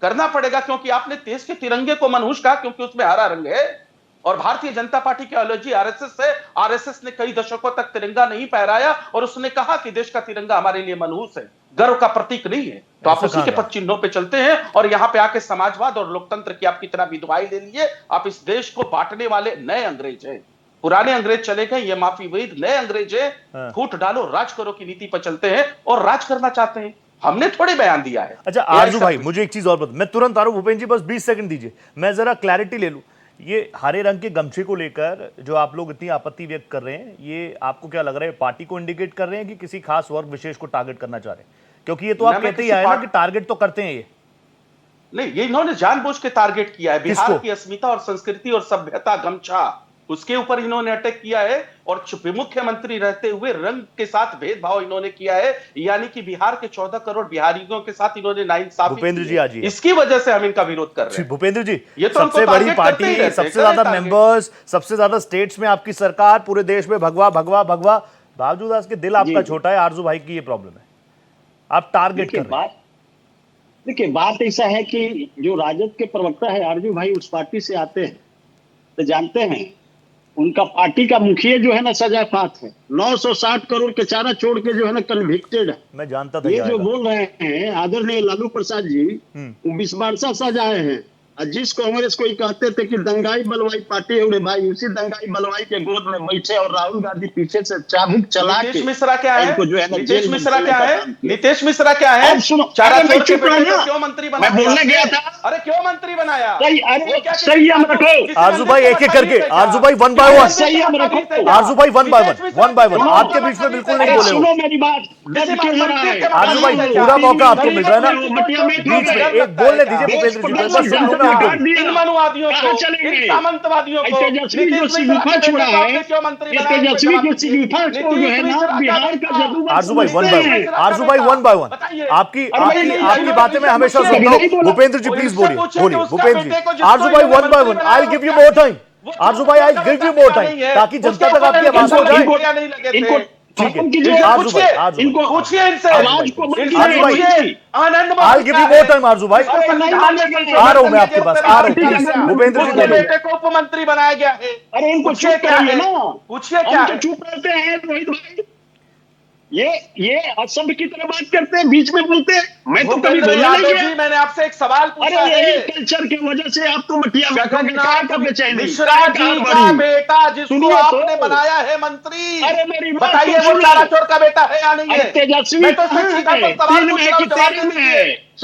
[SPEAKER 6] क्योंकि आपने देश के तिरंगे को मनहूस कहा क्योंकि उसमें हरा रंग है। और भारतीय जनता पार्टी की आइडियोलॉजी आरएसएस है। आरएसएस ने कई दशकों तक तिरंगा नहीं फहराया और उसने कहा कि देश का तिरंगा हमारे लिए मनहूस है, गर्व का प्रतीक नहीं है। तो आप उसी के पद चिन्हों पे चलते हैं और यहाँ पे आके समाजवाद और लोकतंत्र की आप कितना भी दुहाई ले लिए। आप इस देश को बांटने वाले नए अंग्रेज हैं। पुराने अंग्रेज चले गए, ये माफी वही नए अंग्रेज हैं। फूट डालो राज करो की नीति पर चलते हैं और राज करना चाहते हैं। हमने थोड़े बयान दिया है।
[SPEAKER 1] अच्छा आरजू भाई, मुझे एक चीज और बता, मैं तुरंत आ रहा हूं। भूपेंद्र जी बस 20 सेकंड दीजिए, मैं जरा क्लैरिटी ले लूं। ये हरे रंग के गमछे को लेकर जो आप लोग इतनी आपत्ति व्यक्त कर रहे हैं, ये आपको क्या लग रहा है पार्टी को इंडिकेट कर रहे हैं कि किसी खास वर्ग विशेष को टारगेट करना चाह रहे हैं? क्योंकि ये तो आप कहते ही आए ना कि टारगेट तो करते हैं ये।
[SPEAKER 6] नहीं, ये इन्होंने जानबूझ के टारगेट किया है। बिहार की अस्मिता और संस्कृति और सभ्यता गमछा, उसके ऊपर इन्होंने अटैक किया है। और मुख्यमंत्री रहते हुए रंग के साथ भेदभाव इन्होंने किया है। यानी कि बिहार के 14 करोड़ बिहारियों के साथ इन्होंने नाइंसाफी।
[SPEAKER 1] भूपेंद्र जी आज
[SPEAKER 6] इसकी वजह से हम इनका विरोध कर रहे हैं।
[SPEAKER 1] भूपेंद्र जी,
[SPEAKER 6] ये तो
[SPEAKER 1] सबसे बड़ी पार्टी, सबसे ज्यादा मेंबर्स, सबसे ज्यादा स्टेट्स में आपकी सरकार, पूरे देश में भगवा भगवा भगवा, बावजूद आज के दिल आपका छोटा है। आरजू भाई की ये प्रॉब्लम है, आप टारगेट कर रहे हैं।
[SPEAKER 7] देखिए बात ऐसा है कि जो राजद के प्रवक्ता है आरजू भाई, उस पार्टी से आते हैं तो जानते हैं उनका पार्टी का मुखिया जो है ना सजा फात है। 960 करोड़ के चारा छोड़ के जो है ना कन्विक्टेड है।
[SPEAKER 1] मैं जानता था
[SPEAKER 7] ये जो बोल रहे हैं आदरणीय लालू प्रसाद जी, वो 20 बारसा सजाए हैं। और जिस कांग्रेस को ही कहते थे कि दंगाई बलवाई पार्टी है, उड़े भाई उसी दंगाई बलवाई के गोद में बैठे और राहुल गांधी पीछे से चाबुक चला के।
[SPEAKER 6] नीतीश मिश्रा क्या है?
[SPEAKER 7] जो है
[SPEAKER 6] नीतीश मिश्रा क्या है? नीतीश मिश्रा क्या है?
[SPEAKER 7] अब सुनो,
[SPEAKER 6] चारा
[SPEAKER 7] मैं चुप रहा ना,
[SPEAKER 6] क्यों मंत्री बनाया?
[SPEAKER 7] मैं बोलने गया था।
[SPEAKER 6] अरे क्यों मंत्री बनाया?
[SPEAKER 7] संयम रखो
[SPEAKER 1] आरजू भाई, एक एक करके। आरजू भाई 1 by 1।
[SPEAKER 7] संयम रखो
[SPEAKER 1] आरजू भाई 1 by 1 आपके बीच में बिल्कुल नहीं बोले।
[SPEAKER 7] सुनो मेरी बात,
[SPEAKER 1] आरजू भाई पूरा मौका आपको मिल रहा है ना, बीच में एक बोलने दीजिए भूपेंद्र जी को, बस सुन लूं मैं उनको।
[SPEAKER 6] मानवादियों को, सामंतवादियों को,
[SPEAKER 7] तेजस्वी जो सिग्निफा छोड़ा है, तेजस्वी जो सिग्निफा छोड़ जो है ना बिहार का जदू।
[SPEAKER 1] आरजू भाई 1 by 1, आरजू भाई 1 by 1। आपकी बातें मैं हमेशा सुनता हूं। भूपेंद्र जी प्लीज बोलिए, भूपेंद्र जी। आरजू भाई 1 by 1, I give you more time. Arzoo भाई आई गिव यू मोर टाइम, ताकि जनता तक आपकी आवाज हो जाए।
[SPEAKER 7] इनको
[SPEAKER 1] ठीक है, आरजू भाई,
[SPEAKER 7] इनको
[SPEAKER 6] पूछिए इनसे,
[SPEAKER 7] आवाज को
[SPEAKER 1] आरजू भाई,
[SPEAKER 6] Anand
[SPEAKER 1] I give you more time. Arzoo भाई आ रहा हूं मैं आपके पास, आ रहा हूं प्लीज। भूपेंद्र जी बोलिए।
[SPEAKER 6] बेटे को उप मंत्री बनाया गया है।
[SPEAKER 7] अरे इनको चुप कराइए ना,
[SPEAKER 6] पूछिए क्या है?
[SPEAKER 7] चुप रहते हैं रोहित भाई। ये असभ्य की तरह बात करते हैं, बीच में बोलते हैं। मैं तो कभी बोला नहीं है।
[SPEAKER 6] मैंने आपसे एक सवाल पूछा है।
[SPEAKER 7] अरे कल्चर की वजह से आप तो मटिया
[SPEAKER 6] जगन्नाथ मिश्रा जी का बेटा जिसको आपने बनाया है मंत्री,
[SPEAKER 7] अरे मेरी बात
[SPEAKER 6] बताइए वो चारा चोर का बेटा है या नहीं है?
[SPEAKER 7] तेजस्वी
[SPEAKER 6] मैं तो सीधा सवाल पूछ रहा हूं,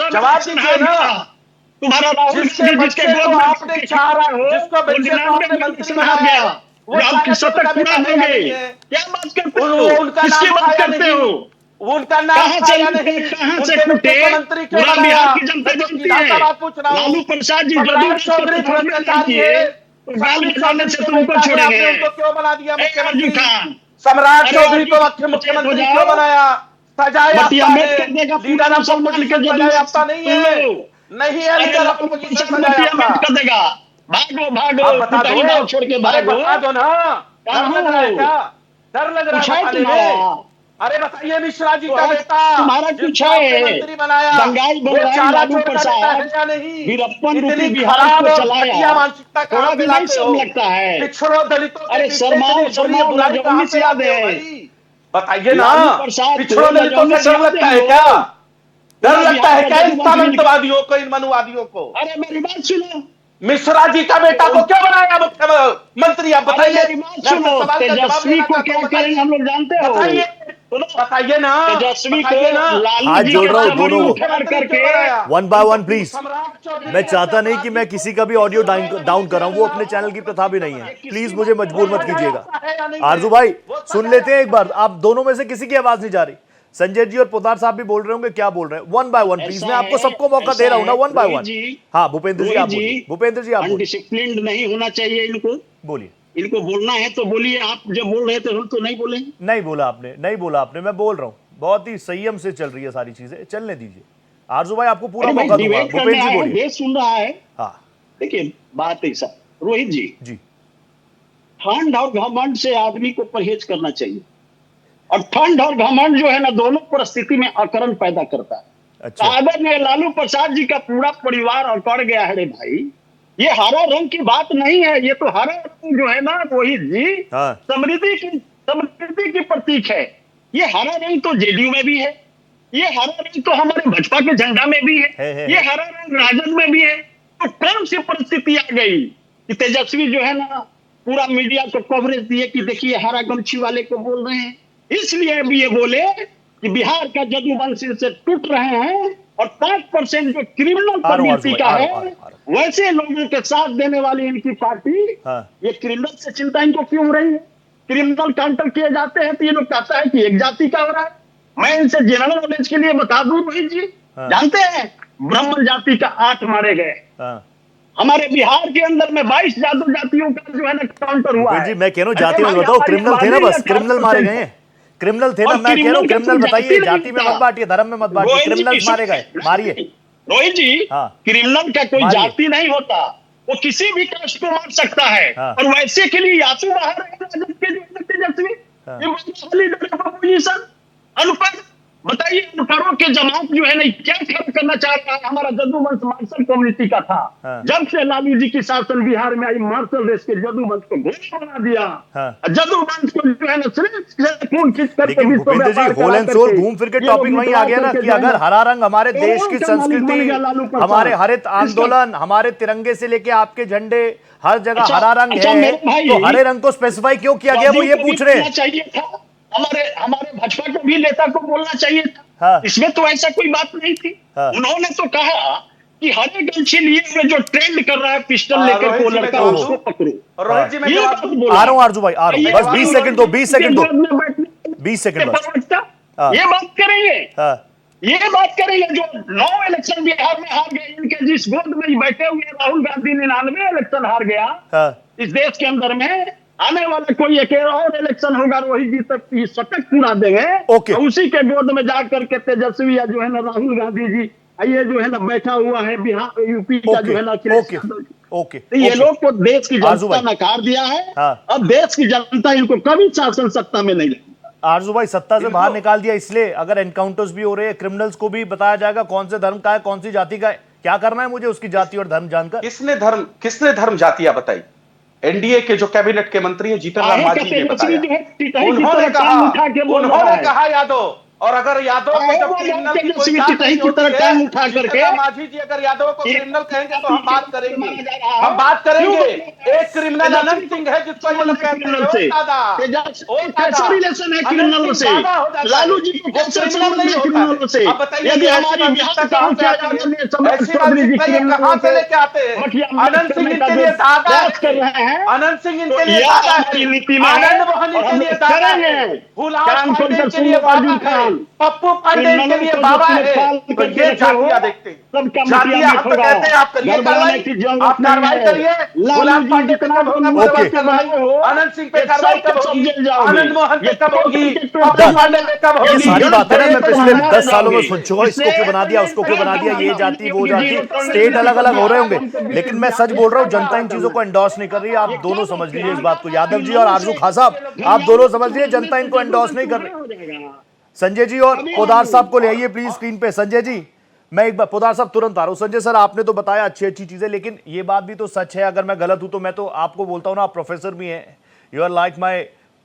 [SPEAKER 6] जवाब दीजिए ना।
[SPEAKER 7] तुम्हारा राहुल
[SPEAKER 6] जिसके आपने चारा, जिसको बच्चे को आपने मंत्री बनाया, वो
[SPEAKER 7] आपकी शपथ पूरा होंगे। क्या बात करते हो? किसकी बात करते हो?
[SPEAKER 6] उनका नाम
[SPEAKER 7] कहां से फूटे? पूरा बिहार की जनता जानती है। लालू प्रसाद जी लालू खाने से तुमको छोड़ेंगे।
[SPEAKER 6] उनको क्यों बना दिया मुख्यमंत्री?
[SPEAKER 7] खान
[SPEAKER 6] सम्राट चौधरी को मुख्यमंत्री क्यों बनाया?
[SPEAKER 7] अम्बेडकर देगा
[SPEAKER 6] लीडर
[SPEAKER 7] मुसलमान के
[SPEAKER 6] सजायाफ्ता नहीं है, नहीं है लीडर अपोजिशन
[SPEAKER 7] अम्बेडकर देगा। भागो भागो कहीं गाँव छोड़ के भागो।
[SPEAKER 6] बता दो ना, डर लग रहा है क्या? डर लग रहा है बताने में? अरे बताइए, मिश्रा जी का बेटा
[SPEAKER 7] तुम्हारा कुछ है,
[SPEAKER 6] मंत्री बनाया,
[SPEAKER 7] दंगाई बोल रहा है लालू प्रसाद, वीरप्पन रूपी बिहार को चलाया,
[SPEAKER 6] मानसिकता
[SPEAKER 7] थोड़ा भी नहीं शर्म लगता है?
[SPEAKER 6] पिछड़ों दलितों
[SPEAKER 7] अरे शर्माओ शर्माओ, लाजवाब से याद है।
[SPEAKER 6] बताइए ना,
[SPEAKER 7] प्रसाद
[SPEAKER 6] पिछड़ों दलितों से डर लगता है क्या? डर लगता है क्या इन सामंतवादियों को, इन मनुवादियों को?
[SPEAKER 7] अरे मेरी बात सुनो,
[SPEAKER 6] मिश्रा जी का बेटा को क्यों बनाया मुख्यमंत्री? आप बताइए।
[SPEAKER 7] सुनो, तेजस्वी को क्या करेंगे हम लोग जानते हो?
[SPEAKER 6] बताइए ना,
[SPEAKER 7] तेजस्वी को
[SPEAKER 1] हाथ जोड़ रहा हूँ दोनों को,
[SPEAKER 7] करके
[SPEAKER 1] वन बाय वन प्लीज। मैं चाहता नहीं कि मैं किसी का भी ऑडियो डाउन कर रहा हूँ, वो अपने चैनल की प्रथा भी नहीं है। प्लीज मुझे मजबूर मत कीजिएगा। आरजू भाई सुन लेते हैं एक बार, आप दोनों में से किसी की आवाज नहीं जा रही। संजय जी और पोदार साहब भी बोल रहे होंगे, क्या बोल रहे हैं? वन बाय वन प्लीज, मैं आपको सबको मौका दे रहा हूँ ना, वन बाय वन। हाँ भूपेंद्र जी आप बोलिए, भूपेंद्र जी आप बोलिए।
[SPEAKER 7] अनडिसिप्लिन्ड नहीं होना चाहिए इनको,
[SPEAKER 1] बोलिए।
[SPEAKER 7] इनको बोलना है तो बोलिए। आप जब बोल रहे थे हम तो नहीं बोले।
[SPEAKER 1] नहीं बोला आपने, नहीं बोला आपने, मैं बोल रहा हूँ। बहुत ही संयम से चल रही है सारी चीजें, चलने दीजिए। आरजू भाई आपको पूरा मौका दूंगा। भूपेंद्र जी बोलिए।
[SPEAKER 7] देश सुन रहा है।
[SPEAKER 1] हाँ
[SPEAKER 7] देखिए बात ऐसा, रोहित जी,
[SPEAKER 1] जी
[SPEAKER 7] ठंड और घमंड से आदमी को परहेज करना चाहिए। और ठंड और घमंड जो है ना, दोनों परिस्थिति में अकरन पैदा करता है।
[SPEAKER 1] अच्छा।
[SPEAKER 7] कागज में लालू प्रसाद जी का पूरा परिवार अकड़ गया है रे भाई। ये हरा रंग की बात नहीं है, ये तो हरा रंग जो है ना रोहित जी,
[SPEAKER 1] हाँ।
[SPEAKER 7] समृद्धि की प्रतीक है। ये हरा रंग तो जेडीयू में भी है, ये हरा रंग तो हमारे भाजपा के झंडा में भी है। ये हरा रंग राजद में भी है। तो कौन सी परिस्थिति आ गई कि तेजस्वी जो है ना पूरा मीडिया को कवरेज दिए कि देखिए हरा गमछी वाले को बोल रहे हैं। इसलिए भी ये बोले कि बिहार का जदूवंशी से टूट रहे हैं और 5% जो क्रिमिनल प्रवृत्ति का है, वैसे लोगों के साथ देने वाली इनकी पार्टी, ये क्रिमिनल से चिंता इनको क्यों हो रही है? क्रिमिनल काउंटर किए जाते हैं तो ये लोग कहता है कि एक जाति का हो रहा है। मैं इनसे जनरल नॉलेज के लिए बता दूं रोहित जी, जानते हैं ब्राह्मण जाति का 8 मारे गए। हमारे बिहार के अंदर में 22 जातियों का जो है ना काउंटर हुआ है।
[SPEAKER 1] जी मैं कह रहा हूँ जाति में बताओ, क्रिमिनल थे ना, बस क्रिमिनल मारे गए, क्रिमिनल थे ना। मैं कह रहा हूँ क्रिमिनल बताइए, जाति में मत बांटिए, धर्म में मत बांटिए, क्रिमिनल मारे गए, मारिए।
[SPEAKER 7] रोहित जी, क्रिमिनल का कोई जाति नहीं होता, वो किसी भी कास्ट को मार सकता है। और वैसे के लिए यासु बाहर तेजस्वी अपोजिशन अनुपर बताइए, अनुपरों के जमात जो है ना क्या खत्म करना चाह रहा है? हमारा जदूवंश मार्शल कम्युनिटी का था। जब से लालू जी की शासन बिहार में आई, मार्शल रेस के जदूवंश को घोषणा बना दिया। जदूवंश को जो है ना सिर्फ खून खींच करके
[SPEAKER 1] भूपेंद्र जी होल एंड सोल घूम फिर के टॉपिक वहीं आ गया ना कि अगर हरा रंग हमारे देश की संस्कृति, हमारे हरित आंदोलन, हमारे तिरंगे से लेके आपके झंडे, हर जगह हरा रंग है, तो हरे रंग को स्पेसिफाई क्यों किया गया, वो ये पूछ रहे हैं।
[SPEAKER 7] हमारे भाजपा को भी नेता को बोलना चाहिए था। इसमें तो ऐसा कोई बात नहीं थी। उन्होंने तो कहा कि हरे गमछी लिए हुए जो ट्रेंड कर रहा है पिस्टल लेकर को लड़का, उसको पकड़ो। रोहित जी मैं
[SPEAKER 1] आ रहा हूँ आरजू भाई, आ रहा हूँ, बस 20 सेकंड दो, 20 सेकंड दो, 20 सेकंड बस।
[SPEAKER 7] ये बात करेंगे, ये बात करेंगे जो 9 इलेक्शन बिहार में हार गए, इनके जिस गोद में बैठे हुए राहुल गांधी 99 इलेक्शन हार गया इस देश के अंदर में। आने वाला कोई एक और इलेक्शन होगा रोहित जी, तक शतक पूरा देंगे। तो उसी के गोद में जाकर के तेजस्वी या जो है ना राहुल गांधी जी, ये जो है ना बैठा हुआ है बिहार यूपी का जो है ना। तो ये लोग को देश की जनता नकार दिया है। अब देश की जनता इनको कभी शासन सत्ता में नहीं लेगी।
[SPEAKER 1] आरजू भाई सत्ता से बाहर निकाल दिया, इसलिए अगर एनकाउंटर्स भी हो रहे हैं, क्रिमिनल्स को भी बताया जाएगा कौन से धर्म का है, कौन सी जाति का है। क्या करना है मुझे उसकी जाति और धर्म जानकर?
[SPEAKER 6] किसने धर्म जातियां बताई? एनडीए के जो कैबिनेट के मंत्री हैं जीतन राम मांझी ने बताया। उन्होंने कहा यादव, और अगर यादव को जब क्रिमिनल की कोई मांझी जी अगर यादव को क्रिमिनल कहेंगे तो हम बात करेंगे, हम बात करेंगे। एक क्रिमिनल अनंत सिंह है जिसको ये लोग कहते हैं
[SPEAKER 7] लालू जी को क्रिमिनल से।
[SPEAKER 6] अब बताइए कहां से लेके आते हैं? अनंत सिंह इनके लिए दादा है, अनंत सिंह इनके लिए दादा है, आनंद मोहन इनके लिए दादा है, गुलाम के लिए बाबा है, पप्पू पांडे के लिए बाबा है, तो ये जातियां देखते हैं। जातियां हम तो कहते हैं आप करिए कार्रवाई, आप कार्रवाई करिए। गुलाब पांडे पे कब होगा कार्रवाई, आनंद सिंह पे कार्रवाई कब होगी, आनंद मोहन पे कब होगी, पप्पू पांडे पे कब
[SPEAKER 1] ये
[SPEAKER 6] होगी?
[SPEAKER 1] सारी बातें ना मैं पिछले 10 सालों में सुन चुका हूं, इसको क्यों बना दिया, उसको क्यों बना दिया, ये जाति वो जाति, स्टेट अलग अलग हो रहे होंगे, लेकिन मैं सच बोल रहा हूं, जनता इन चीजों को एंडोर्स नहीं कर रही है। आप दोनों समझ लीजिए इस बात को, यादव जी और आरजू खान साहब, आप दोनों समझ लीजिए जनता इनको एंडोर्स नहीं कर रही। संजय जी और पोदार साहब को ले आइए प्लीज स्क्रीन पे। संजय जी, मैं एक बार, पोदार साहब तुरंत आ रहा हूं। संजय सर, आपने तो बताया अच्छी अच्छी चीजें, लेकिन ये बात भी तो सच है, अगर मैं गलत हूं तो मैं तो आपको बोलता हूं ना, आप प्रोफेसर भी हैं, you are like my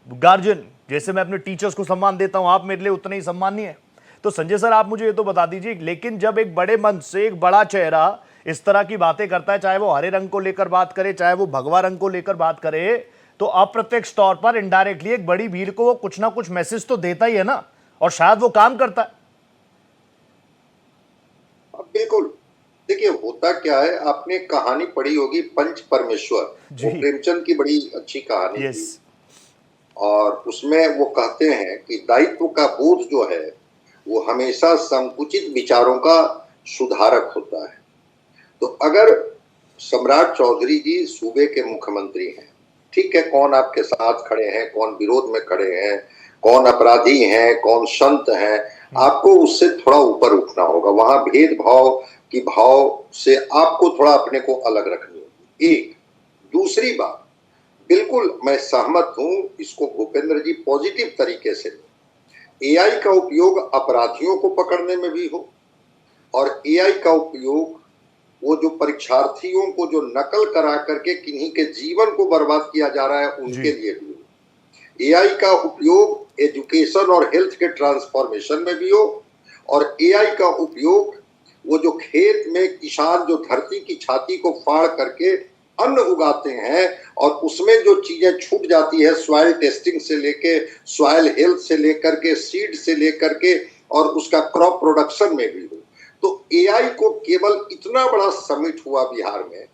[SPEAKER 1] guardian, जैसे मैं अपने टीचर्स को सम्मान देता हूं, आप मेरे लिए उतने ही सम्मानीय है। तो संजय सर, आप मुझे ये तो बता दीजिए, लेकिन जब एक बड़े मंच से एक बड़ा चेहरा इस तरह की बातें करता है, चाहे वो हरे रंग को लेकर बात करे, चाहे वो भगवा रंग को लेकर बात करे, तो अप्रत्यक्ष तौर पर इनडायरेक्टली एक बड़ी भीड़ को वो कुछ ना कुछ मैसेज तो देता ही है ना, और शायद वो काम करता है।
[SPEAKER 8] बिल्कुल, देखिए होता क्या है, आपने कहानी पढ़ी होगी पंच परमेश्वर, वो प्रेमचंद की बड़ी अच्छी कहानी थी, और उसमें वो कहते हैं कि दायित्व का बोध जो है वो हमेशा संकुचित विचारों का सुधारक होता है। तो अगर सम्राट चौधरी जी सूबे के मुख्यमंत्री हैं, ठीक है, कौन आपके साथ खड़े हैं, कौन विरोध में खड़े हैं, कौन अपराधी हैं, कौन संत हैं, आपको उससे थोड़ा ऊपर उठना होगा। वहां भेदभाव की भाव से आपको थोड़ा अपने को अलग रखनी होगी। एक दूसरी बात, बिल्कुल मैं सहमत हूं, इसको भूपेंद्र जी पॉजिटिव तरीके से, एआई का उपयोग अपराधियों को पकड़ने में भी हो, और एआई का उपयोग वो जो परीक्षार्थियों को जो नकल करा करके किन्हीं के जीवन को बर्बाद किया जा रहा है उनके लिए भी हो। एआई का उपयोग एजुकेशन और हेल्थ के ट्रांसफॉर्मेशन में भी हो, और एआई का उपयोग वो जो खेत में किसान जो धरती की छाती को फाड़ करके अन्न उगाते हैं और उसमें जो चीजें छूट जाती है, सॉइल टेस्टिंग से लेके, सॉइल हेल्थ से लेकर के, सीड से लेकर के, और उसका क्रॉप प्रोडक्शन में भी हो। तो एआई को केवल इतना बड़ा समिट हुआ बिहार में,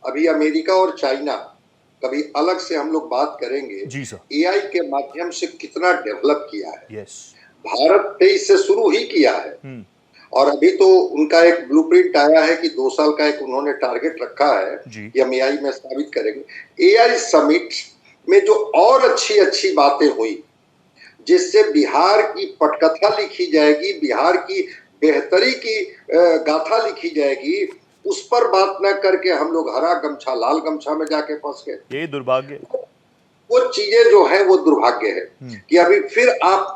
[SPEAKER 8] अभी अमेरिका और चाइना, कभी अलग से हम लोग बात करेंगे
[SPEAKER 1] जी सर,
[SPEAKER 8] एआई के माध्यम से कितना डेवलप किया है।
[SPEAKER 1] यस,
[SPEAKER 8] भारत 23 से शुरू ही किया है, और अभी तो उनका एक ब्लूप्रिंट आया है कि 2 साल का एक उन्होंने टारगेट रखा है कि हम एआई में साबित करेंगे। एआई समिट में जो और अच्छी अच्छी बातें हुई, जिससे बिहार की पटकथा लिखी जाएगी, बिहार की बेहतरी की गाथा लिखी जाएगी, उस पर बात न करके हम लोग हरा गमछा लाल गमछा में जाके फंस गए।
[SPEAKER 1] ये दुर्भाग्य,
[SPEAKER 8] वो चीजें जो है वो दुर्भाग्य है कि अभी फिर आप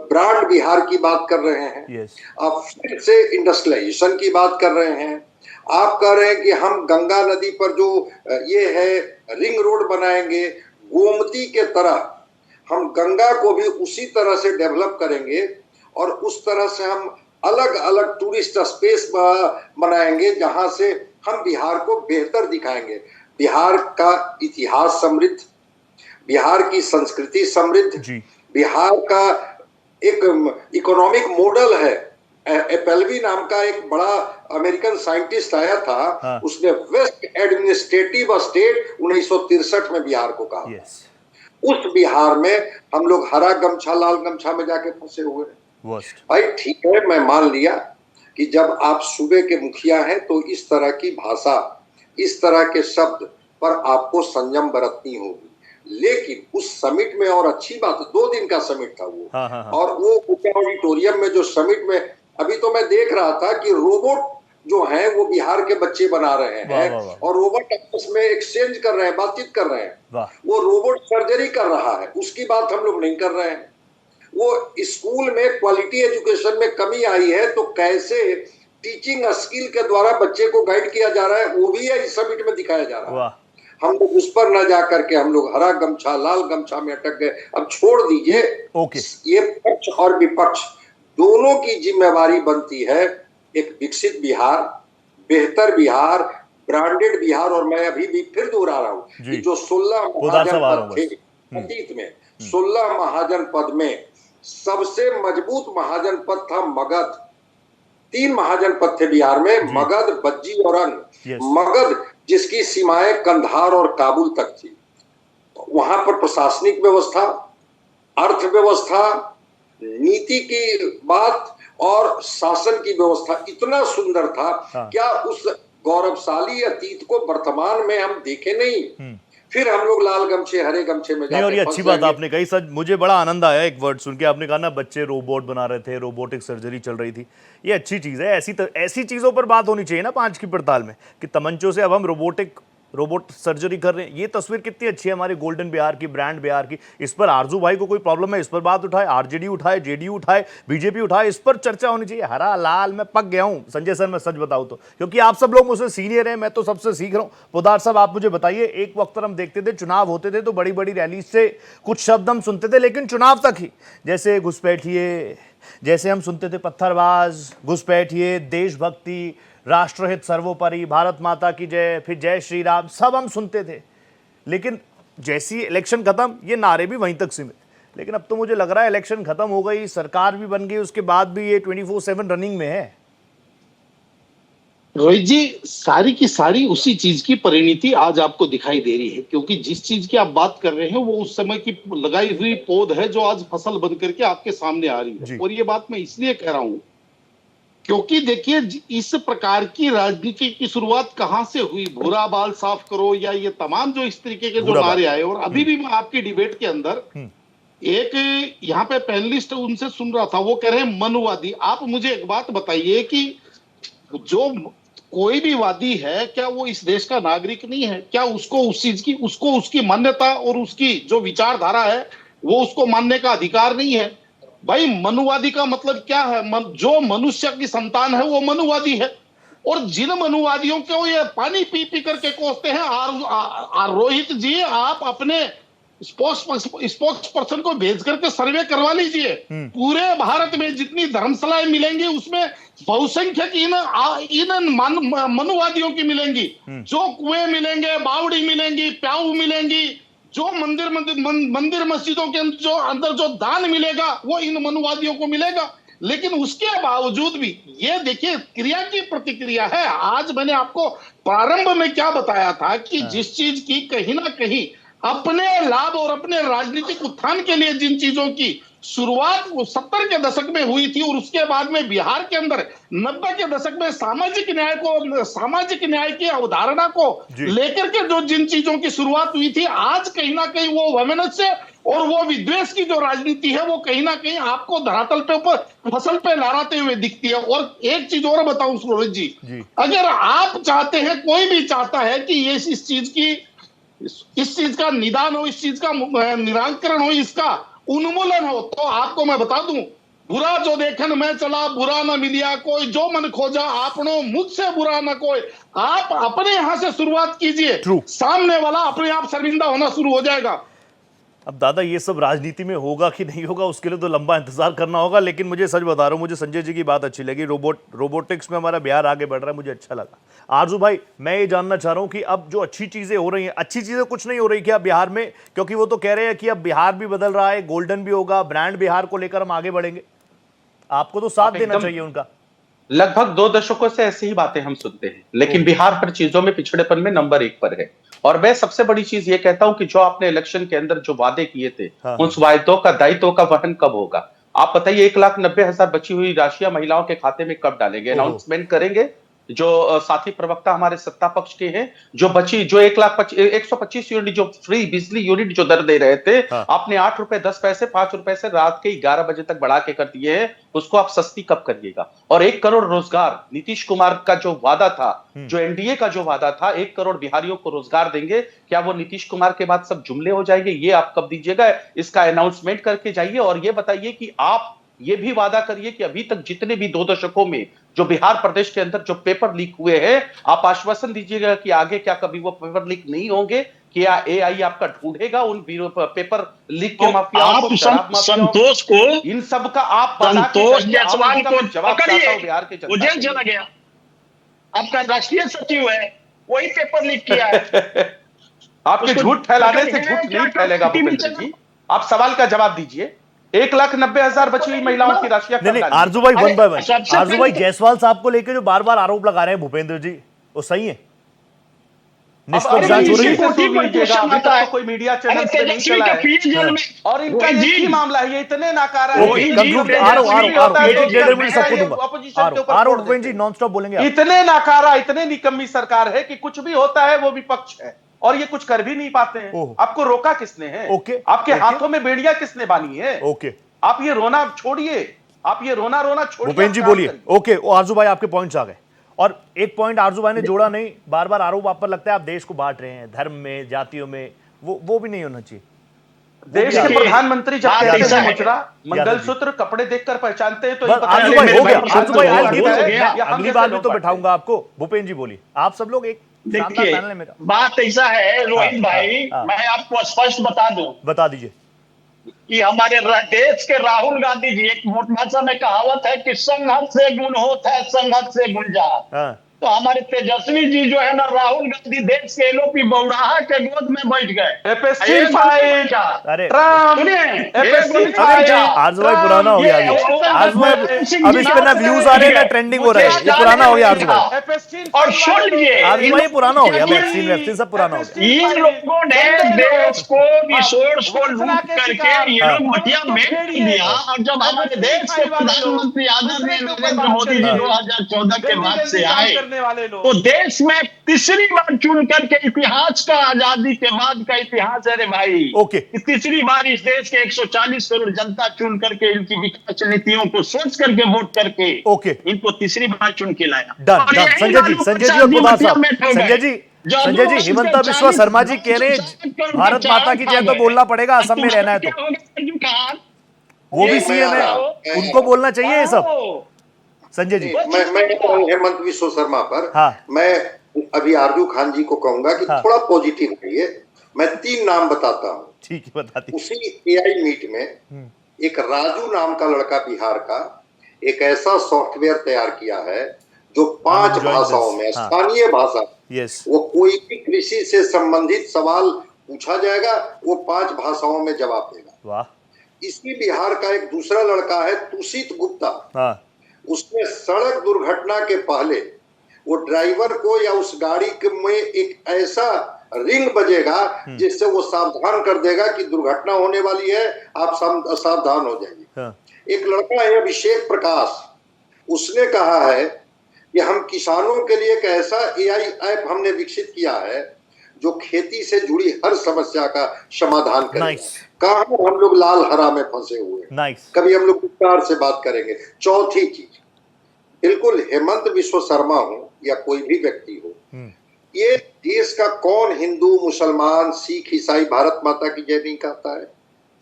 [SPEAKER 8] ब्रांड बिहार की बात कर रहे हैं, आप फिर से इंडस्ट्रियलाइजेशन की बात कर रहे हैं, आप कह रहे हैं कि हम गंगा नदी पर जो ये है रिंग रोड बनाएंगे, गोमती के तरह हम गंगा को भी उसी तरह से डेवलप करेंगे, और उस तरह से हम अलग अलग टूरिस्ट स्पेस बनाएंगे जहां से हम बिहार को बेहतर दिखाएंगे। बिहार का इतिहास समृद्ध, बिहार की संस्कृति समृद्ध, बिहार का एक इकोनॉमिक मॉडल है। एपेल्वी नाम का एक बड़ा अमेरिकन साइंटिस्ट आया था, उसने वेस्ट एडमिनिस्ट्रेटिव स्टेट 1963 में बिहार को कहा। उस बिहार में हम लोग हरा गमछा लाल गमछा में जाके फंसे हुए हैं। भाई ठीक है, मैं मान लिया कि जब आप सूबे के मुखिया हैं तो इस तरह की भाषा, इस तरह के शब्द पर आपको संयम बरतनी होगी, लेकिन उस समिट में और अच्छी बात, 2 दिन का समिट था वो, और वो ऑडिटोरियम में जो समिट में, अभी तो मैं देख रहा था कि रोबोट जो हैं वो बिहार के बच्चे बना रहे हैं, और रोबोट आपस में एक्सचेंज कर रहे हैं, बातचीत कर रहे हैं। वो रोबोट सर्जरी कर रहा है, उसकी बात हम लोग नहीं कर रहे हैं। वो स्कूल में क्वालिटी एजुकेशन में कमी आई है, तो कैसे टीचिंग स्किल के द्वारा बच्चे को गाइड किया जा रहा है, वो भी इस समिट में दिखाया जा रहा है। हम लोग उस पर न जा करके हम लोग हरा गमछा लाल गमछा में अटक गए। अब छोड़ दीजिए, ये पक्ष और विपक्ष दोनों की जिम्मेवारी बनती है एक विकसित बिहार, बेहतर बिहार, ब्रांडेड बिहार। और मैं अभी भी फिर दोहरा रहा हूँ कि जो 16 महाजनपद थे अतीत में, 16 महाजनपद में सबसे मजबूत महाजनपद था मगध। 3 महाजनपद थे बिहार में, मगध, बज्जी और अंग। मगध जिसकी सीमाएं कंधार और काबुल तक थी, वहां पर प्रशासनिक व्यवस्था, अर्थव्यवस्था, नीति की बात और शासन की व्यवस्था इतना सुंदर था।
[SPEAKER 1] हाँ।
[SPEAKER 8] क्या उस गौरवशाली अतीत को वर्तमान में हम देखे नहीं? फिर हम लोग लाल गमछे हरे गमछे में
[SPEAKER 1] नहीं, और ये
[SPEAKER 8] जाके
[SPEAKER 1] अच्छी
[SPEAKER 8] फंस
[SPEAKER 1] बात
[SPEAKER 8] जाएंगे।
[SPEAKER 1] आपने कही। सच मुझे बड़ा आनंद आया एक वर्ड सुन के। आपने कहा ना बच्चे रोबोट बना रहे थे, रोबोटिक सर्जरी चल रही थी। ये अच्छी चीज़ है। ऐसी चीज़ों पर बात होनी चाहिए ना 5 की पड़ताल में, कि तमंचों से अब हम रोबोट सर्जरी कर रहे हैं। ये तस्वीर कितनी अच्छी है हमारे गोल्डन बिहार की, ब्रांड बिहार की। इस पर आरजू भाई को कोई प्रॉब्लम है, इस पर बात उठाए, आरजेडी उठाए, जेडीयू उठाए, बीजेपी उठाए, इस पर चर्चा होनी चाहिए। हरा लाल मैं पक गया हूं संजय सर, मैं सच बताऊं तो, क्योंकि आप सब लोग मुझसे सीनियर हैं, मैं तो सबसे सीख रहा हूं। पोदार साहब आप मुझे बताइए, एक वक्त पर हम देखते थे चुनाव होते थे तो बड़ी बड़ी रैली से कुछ शब्द हम सुनते थे, लेकिन चुनाव तक ही। जैसे घुसपैठिए, जैसे हम सुनते थे पत्थरबाज, घुसपैठिए, देशभक्ति, राष्ट्रहित सर्वोपरि, भारत माता की जय, फिर जय श्री राम, सब हम सुनते थे। लेकिन जैसी इलेक्शन खत्म, ये नारे भी वहीं तक सीमित। लेकिन अब तो मुझे लग रहा है इलेक्शन खत्म हो गई, सरकार भी बन गई, उसके बाद भी ये 24/7 रनिंग में है।
[SPEAKER 5] रोहित जी, सारी की सारी उसी चीज की परिणति आज आपको दिखाई दे रही है, क्योंकि जिस चीज की आप बात कर रहे हैं वो उस समय की लगाई हुई पौध है जो आज फसल बन करके आपके सामने आ रही है। और ये बात मैं इसलिए कह रहा हूं क्योंकि देखिए, इस प्रकार की राजनीति की शुरुआत कहां से हुई, भूरा बाल साफ करो या ये तमाम जो इस तरीके के जो नारे आए। और अभी भी मैं आपकी डिबेट के अंदर एक यहाँ पे पैनलिस्ट उनसे सुन रहा था, वो कह रहे हैं मनुवादी। आप मुझे एक बात बताइए कि जो कोई भी वादी है, क्या वो इस देश का नागरिक नहीं है? क्या उसको उस चीज की, उसको उसकी मान्यता और उसकी जो विचारधारा है वो उसको मानने का अधिकार नहीं है? भाई, मनुवादी का मतलब क्या है? जो मनुष्य की संतान है वो मनुवादी है। और जिन मनुवादियों को ये पानी पी पी करके कोसते हैं, रोहित जी आप अपने स्पोक्स पर्सन को भेज करके सर्वे करवा लीजिए। पूरे भारत में जितनी धर्मशालाएं मिलेंगी उसमें बहुसंख्यक इन मनुवादियों की मिलेंगी। जो कुएं मिलेंगे, बावड़ी मिलेंगी, प्याऊ मिलेंगी, जो मंदिर मस्जिदों के अंदर जो दान मिलेगा वो इन मनुवादियों को मिलेगा। लेकिन उसके बावजूद भी ये देखिए, क्रिया की प्रतिक्रिया है। आज मैंने आपको प्रारंभ में क्या बताया था कि जिस चीज की कहीं ना कहीं अपने लाभ और अपने राजनीतिक उत्थान के लिए जिन चीजों की शुरुआत 70 के दशक में हुई थी, और उसके बाद में बिहार के अंदर 90 के दशक में सामाजिक न्याय की अवधारणा को लेकर के जो जिन चीजों की शुरुआत हुई थी, आज कहीं ना कहीं वो वैमनस्य और वो विद्वेष की जो राजनीति है वो कहीं ना कहीं आपको धरातल पे ऊपर फसल पे लहराते हुए दिखती है। और एक चीज और बताऊं रोहित जी, अगर आप चाहते हैं, कोई भी चाहता है कि ये इस चीज का निदान हो, इस चीज का निराकरण हो, इसका उन्मूलन हो, तो आपको मैं बता दूं, बुरा जो देखन मैं चला बुरा न मिलिया कोई, जो मन खोजा आपनो मुझसे बुरा न कोई। आप अपने यहां से शुरुआत कीजिए, सामने वाला अपने आप शर्मिंदा होना शुरू हो जाएगा।
[SPEAKER 1] अब दादा ये सब राजनीति में होगा कि नहीं होगा उसके लिए तो लंबा इंतजार करना होगा। लेकिन मुझे सच बता रहा हूँ, मुझे संजय जी की बात अच्छी लगी। रोबोटिक्स में हमारा बिहार आगे बढ़ रहा है, मुझे अच्छा लगा। आरजू भाई, मैं ये जानना चाह रहा हूँ कि अब जो अच्छी चीजें हो रही हैं, अच्छी चीजें कुछ नहीं हो रही क्या बिहार में? क्योंकि वो तो कह रहे हैं कि अब बिहार भी बदल रहा है, गोल्डन भी होगा, ब्रांड बिहार को लेकर हम आगे बढ़ेंगे। आपको तो साथ देना चाहिए उनका।
[SPEAKER 6] लगभग 2 दशकों से ऐसी ही बातें हम सुनते हैं, लेकिन बिहार हर चीजों में पिछड़ेपन में नंबर 1 पर है। और मैं सबसे बड़ी चीज ये कहता हूं कि जो आपने इलेक्शन के अंदर जो वादे किए थे, उस वायदों का दायित्व का वहन कब होगा? आप बताइए, 1,90,000 बची हुई राशियां महिलाओं के खाते में कब डालेंगे? अनाउंसमेंट करेंगे? जो साथी प्रवक्ता हमारे सत्ता पक्ष के हैं, जो 125 यूनिट जो फ्री बिजली यूनिट जो दर दे रहे थे, आपने 8 रुपए 10 पैसे 5 रुपए से रात के 11 बजे तक बढ़ा के कर दिए हैं, उसको आप सस्ती कब करिएगा? और 1 करोड़ रोजगार नीतीश कुमार का जो वादा था, जो एनडीए का जो वादा था, 1 करोड़ बिहारियों को रोजगार देंगे, क्या वो नीतीश कुमार के बाद सब जुमले हो जाएंगे? ये आप कब दीजिएगा? इसका अनाउंसमेंट करके जाइए। और ये बताइए कि आप ये भी वादा करिए कि अभी तक जितने भी 2 दशकों में जो बिहार प्रदेश के अंदर जो पेपर लीक हुए हैं, आप आश्वासन दीजिएगा कि आगे क्या कभी वो पेपर लीक नहीं होंगे? क्या एआई आपका ढूंढेगा उन पेपर लीक के माफियाओं को, शराब माफियाओं,
[SPEAKER 7] संतोष को,
[SPEAKER 6] इन सब का आप
[SPEAKER 7] संतोष जायसवाल को पकड़िए,
[SPEAKER 6] बिहार के
[SPEAKER 7] वो जेल चला गया। आपका राष्ट्रीय सचिव है, वही पेपर लीक किया है।
[SPEAKER 6] आपके झूठ फैलाने से झूठ नहीं फैलेगा भूपेंद्र जी। आप सवाल का जवाब दीजिए। 1,90,000 बची हुई महिलाओं की राशियां।
[SPEAKER 1] नहीं, आरजू भाई, वन बाय वन। आरजू भाई, जायसवाल साहब को लेकर जो बार बार आरोप लगा रहे हैं भूपेंद्र जी, वो सही है? निष्पक्ष जांच हो रही है।
[SPEAKER 6] अभी तक तो कोई मीडिया चैनल पे नहीं चला है और इनका एक ही मामला है, ये इतने नाकारा है।
[SPEAKER 1] भूपेंद्र जी नॉन स्टॉप बोलेंगे।
[SPEAKER 6] इतने नाकारा, इतने निकम्मी सरकार है कि कुछ भी होता है वो विपक्ष है और ये कुछ कर भी नहीं पाते हैं। आपको रोका किसने है? आपके हाथों में बेड़ियां किसने बांधी है? आप ये रोना छोड़िए, आप ये रोना छोड़िए।
[SPEAKER 1] भूपेंद्र जी बोलिए। ओके, आरजू भाई आपके पॉइंट्स आ गए और एक पॉइंट आरजू भाई ने जोड़ा नहीं, बार बार आरोप आप पर लगता है आप देश को बांट रहे हैं धर्म में, जातियों में, वो भी नहीं होना चाहिए।
[SPEAKER 6] देश के प्रधानमंत्री जब कहते हैं मुचरा, मंगलसूत्र, कपड़े देखकर पहचानते हैं तो
[SPEAKER 1] आरजू भाई हो गया। आरजू भाई अगली बार भी तो बैठाऊंगा आपको। भूपेंद्र जी बोलिए, आप सब लोग एक
[SPEAKER 7] देखिए, बात ऐसा है रोहित भाई, मैं आपको स्पष्ट बता दूं,
[SPEAKER 1] बता दीजिए
[SPEAKER 7] कि हमारे देश के राहुल गांधी जी, एक मोट भाषा में कहावत है कि संघर्ष से गुण होता है, संघर्ष से गुण जात। तो हमारे तेजस्वी जी जो है ना, राहुल गांधी देश के एलओपी बौड़ाहा के गोद में बैठ गए।
[SPEAKER 1] आरजू भाई पुराना हो गया, आरजू भाई अब इस पे ना व्यूज आ रहे हैं ना ट्रेंडिंग हो रहे हैं, ये पुराना हो गया आरजू भाई।
[SPEAKER 7] और सुन लीजिए,
[SPEAKER 1] आरजू भाई पुराना हो गया, वैक्सीन सब पुराना हो गया।
[SPEAKER 7] इन लोगों ने देश को रिसोर्स को लूट करके ये लोग मटिया में दिया। और जब हमारे देश के प्रधानमंत्री आदरणीय नरेंद्र मोदी जी 2014 के बाद से आए तो देश में तीसरी बार चुन करके, इतिहास का, आजादी के बाद का इतिहास है रे भाई। तीसरी बार इस देश के 140 करोड़ जनता चुन करके इनकी विकास नीतियों को सोच करके वोट करके इनको तीसरी बार चुन के लाया।
[SPEAKER 1] संजय जी हिमंता बिस्वा शर्मा जी कह रहे हैं भारत माता की जय तो बोलना पड़ेगा, असम में रहना है तो वो भी सीएम है, उनको बोलना चाहिए ये सब। संजय जी,
[SPEAKER 8] मैं हेमंत बिस्वा शर्मा पर मैं अभी आरजू खान जी को कहूंगा कि थोड़ा पॉजिटिव रहिए। मैं 3 नाम बताता हूँ।
[SPEAKER 1] ठीक है, बता दीजिए।
[SPEAKER 8] उसी एआई मीट में एक राजू नाम का लड़का बिहार का एक ऐसा सॉफ्टवेयर तैयार किया है जो 5 भाषाओं में, स्थानीय भाषा, वो कोई भी कृषि से संबंधित सवाल पूछा जाएगा, वो 5 भाषाओं में जवाब देगा।
[SPEAKER 1] वाह।
[SPEAKER 8] इसी बिहार का एक दूसरा लड़का है तुषित गुप्ता। उसने सड़क दुर्घटना के पहले वो ड्राइवर को या उस गाड़ी में एक ऐसा रिंग बजेगा जिससे वो सावधान कर देगा कि दुर्घटना होने वाली है, आप सावधान हो जाइए। एक लड़का है अभिषेक प्रकाश, उसने कहा है कि हम किसानों के लिए एक ऐसा एआई ऐप हमने विकसित किया है जो खेती से जुड़ी हर समस्या का समाधान करेगा। कहाँ हम लोग लाल हरा में फंसे हुए, कभी हम लोग विस्तार से बात करेंगे। चौथी चीज, बिल्कुल हेमंत बिस्वा शर्मा हो या कोई भी व्यक्ति हो, ये देश का कौन हिंदू, मुसलमान, सिख, ईसाई भारत माता की जय नहीं कहता है?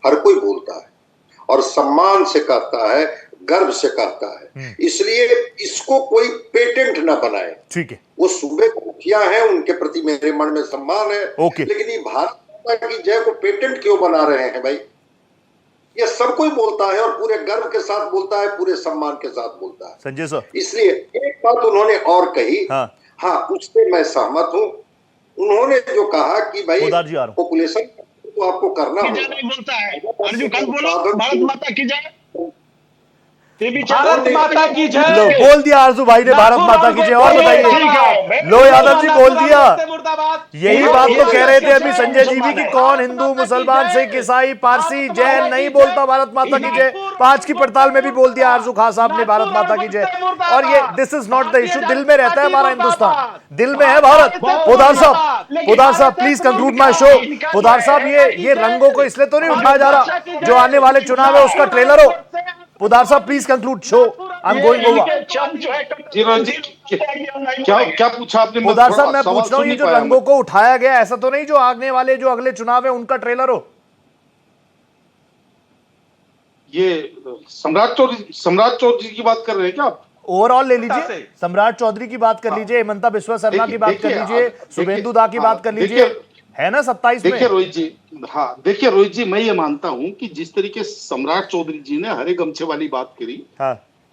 [SPEAKER 8] हर कोई बोलता है और सम्मान से कहता है, गर्व से कहता है। इसलिए इसको कोई पेटेंट ना बनाए।
[SPEAKER 1] ठीक है,
[SPEAKER 8] वो सूबे के मुखिया है, उनके प्रति मेरे मन में सम्मान है, लेकिन ये भारत माता की जय को पेटेंट क्यों बना रहे हैं भाई? ये सब कोई बोलता है और पूरे गर्व के साथ बोलता है, पूरे सम्मान के साथ बोलता है।
[SPEAKER 1] संजय सर,
[SPEAKER 8] इसलिए एक बात उन्होंने और कही, हाँ उससे मैं सहमत हूँ। उन्होंने जो कहा कि भाई पॉपुलेशन तो आपको करना होगा।
[SPEAKER 7] बोलता है भारत माता की जय,
[SPEAKER 6] भारत माता की जय
[SPEAKER 1] बोल दिया आरजू भाई ने, भारत माता की जय। और बताइए, लो यादव जी बोल दिया। यही बात तो कह रहे थे अभी संजय जी भी कि कौन हिंदू, मुसलमान, सिख, ईसाई, पारसी, जैन नहीं बोलता भारत माता की जय। 5 की पड़ताल में भी बोल दिया आरजू खान साहब ने भारत माता की जय। और ये this is not the issue, दिल में रहता है हमारा हिंदुस्तान, दिल में है भारत। पोदार साहब please conclude my show. Podar साहब, ये रंगों को इसलिए तो नहीं उठाया जा रहा जो आने वाले चुनाव है उसका ट्रेलर हो। पोदार साहब please conclude show, I am going over.
[SPEAKER 5] क्या पूछा आपने?
[SPEAKER 1] पोदार साहब मैं पूछ रहा हूँ, ये जो रंगों को उठाया गया ऐसा तो नहीं जो आने वाले जो अगले चुनाव है उनका ट्रेलर हो?
[SPEAKER 5] ये सम्राट चौधरी की बात कर रहे हैं क्या आप?
[SPEAKER 1] ओवरऑल ले लीजिए, सम्राट चौधरी की बात कर लीजिए, हेमंता बिस्वा शर्मा की बात कर लीजिए, शुभेंदु दा की बात कर लीजिए, है ना 27 में।
[SPEAKER 5] देखिए रोहित जी, मैं ये मानता हूं कि जिस तरीके सम्राट चौधरी जी ने हरे गमछे वाली बात करी,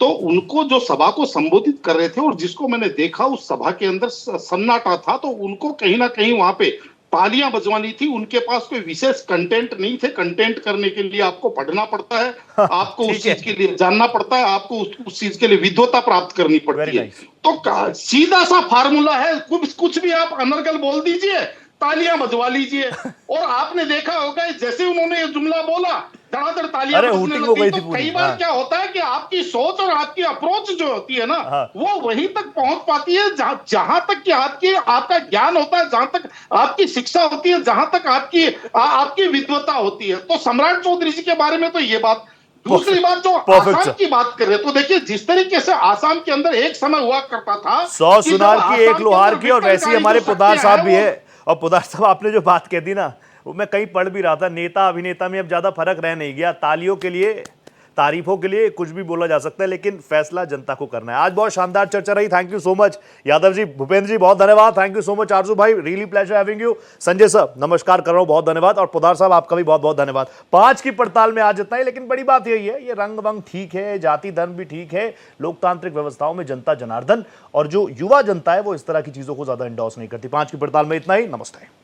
[SPEAKER 5] तो उनको जो सभा को संबोधित कर रहे थे और जिसको मैंने देखा उस सभा के अंदर सन्नाटा था, तो उनको कहीं ना कहीं वहां पे तालियां बजवानी थी, उनके पास कोई विशेष कंटेंट नहीं थे। कंटेंट करने के लिए आपको पढ़ना पड़ता है, आपको उस चीज के लिए जानना पड़ता है, आपको उस चीज के लिए विद्वता प्राप्त करनी पड़ती है। तो सीधा सा फार्मूला है, कुछ भी आप अनर्गल बोल दीजिए, तालियां बजवा लीजिए। और आपने देखा होगा जैसे उन्होंने ये जुमला बोला, धड़ाधड़ तालियां बजने लगती। तो कई बार क्या होता है कि आपकी सोच और आपकी अप्रोच जो होती है ना, वो वहीं तक पहुंच पाती है जहां तक कि आपका ज्ञान होता है, जहां तक आपकी शिक्षा होती है, जहां तक आपकी विद्वता होती है। तो सम्राट चौधरी जी के बारे में तो ये बात। दूसरी बात, जो आसाम की बात कर रहे, तो देखिए जिस तरीके से आसाम के अंदर एक समय हुआ करता था,
[SPEAKER 1] 100 सुनार की एक लोहार की, और वैसे ही हमारे पोदार साहब भी है। और पोदार साहब, आपने जो बात कह दी ना, वो मैं कहीं पढ़ भी रहा था, नेता अभिनेता में अब ज्यादा फर्क रह नहीं गया। तालियों के लिए, तारीफों के लिए कुछ भी बोला जा सकता है, लेकिन फैसला जनता को करना है। आज बहुत शानदार चर्चा रही। Thank you so much Yadav ji, Bhupendra ji बहुत धन्यवाद। Thank you so much Arzoo भाई, really pleasure having you. Sanjay sir नमस्कार कर रहा हूं, बहुत धन्यवाद। और पोदार साहब आपका भी बहुत बहुत धन्यवाद। 5 की पड़ताल में आज इतना ही, लेकिन बड़ी बात यही है, ये रंग वंग ठीक है, जाति धर्म भी ठीक है, लोकतांत्रिक व्यवस्थाओं में जनता जनार्दन, और जो युवा जनता है वो इस तरह की चीजों को ज्यादा इंडोर्स नहीं करती। 5 की पड़ताल में इतना ही। नमस्ते।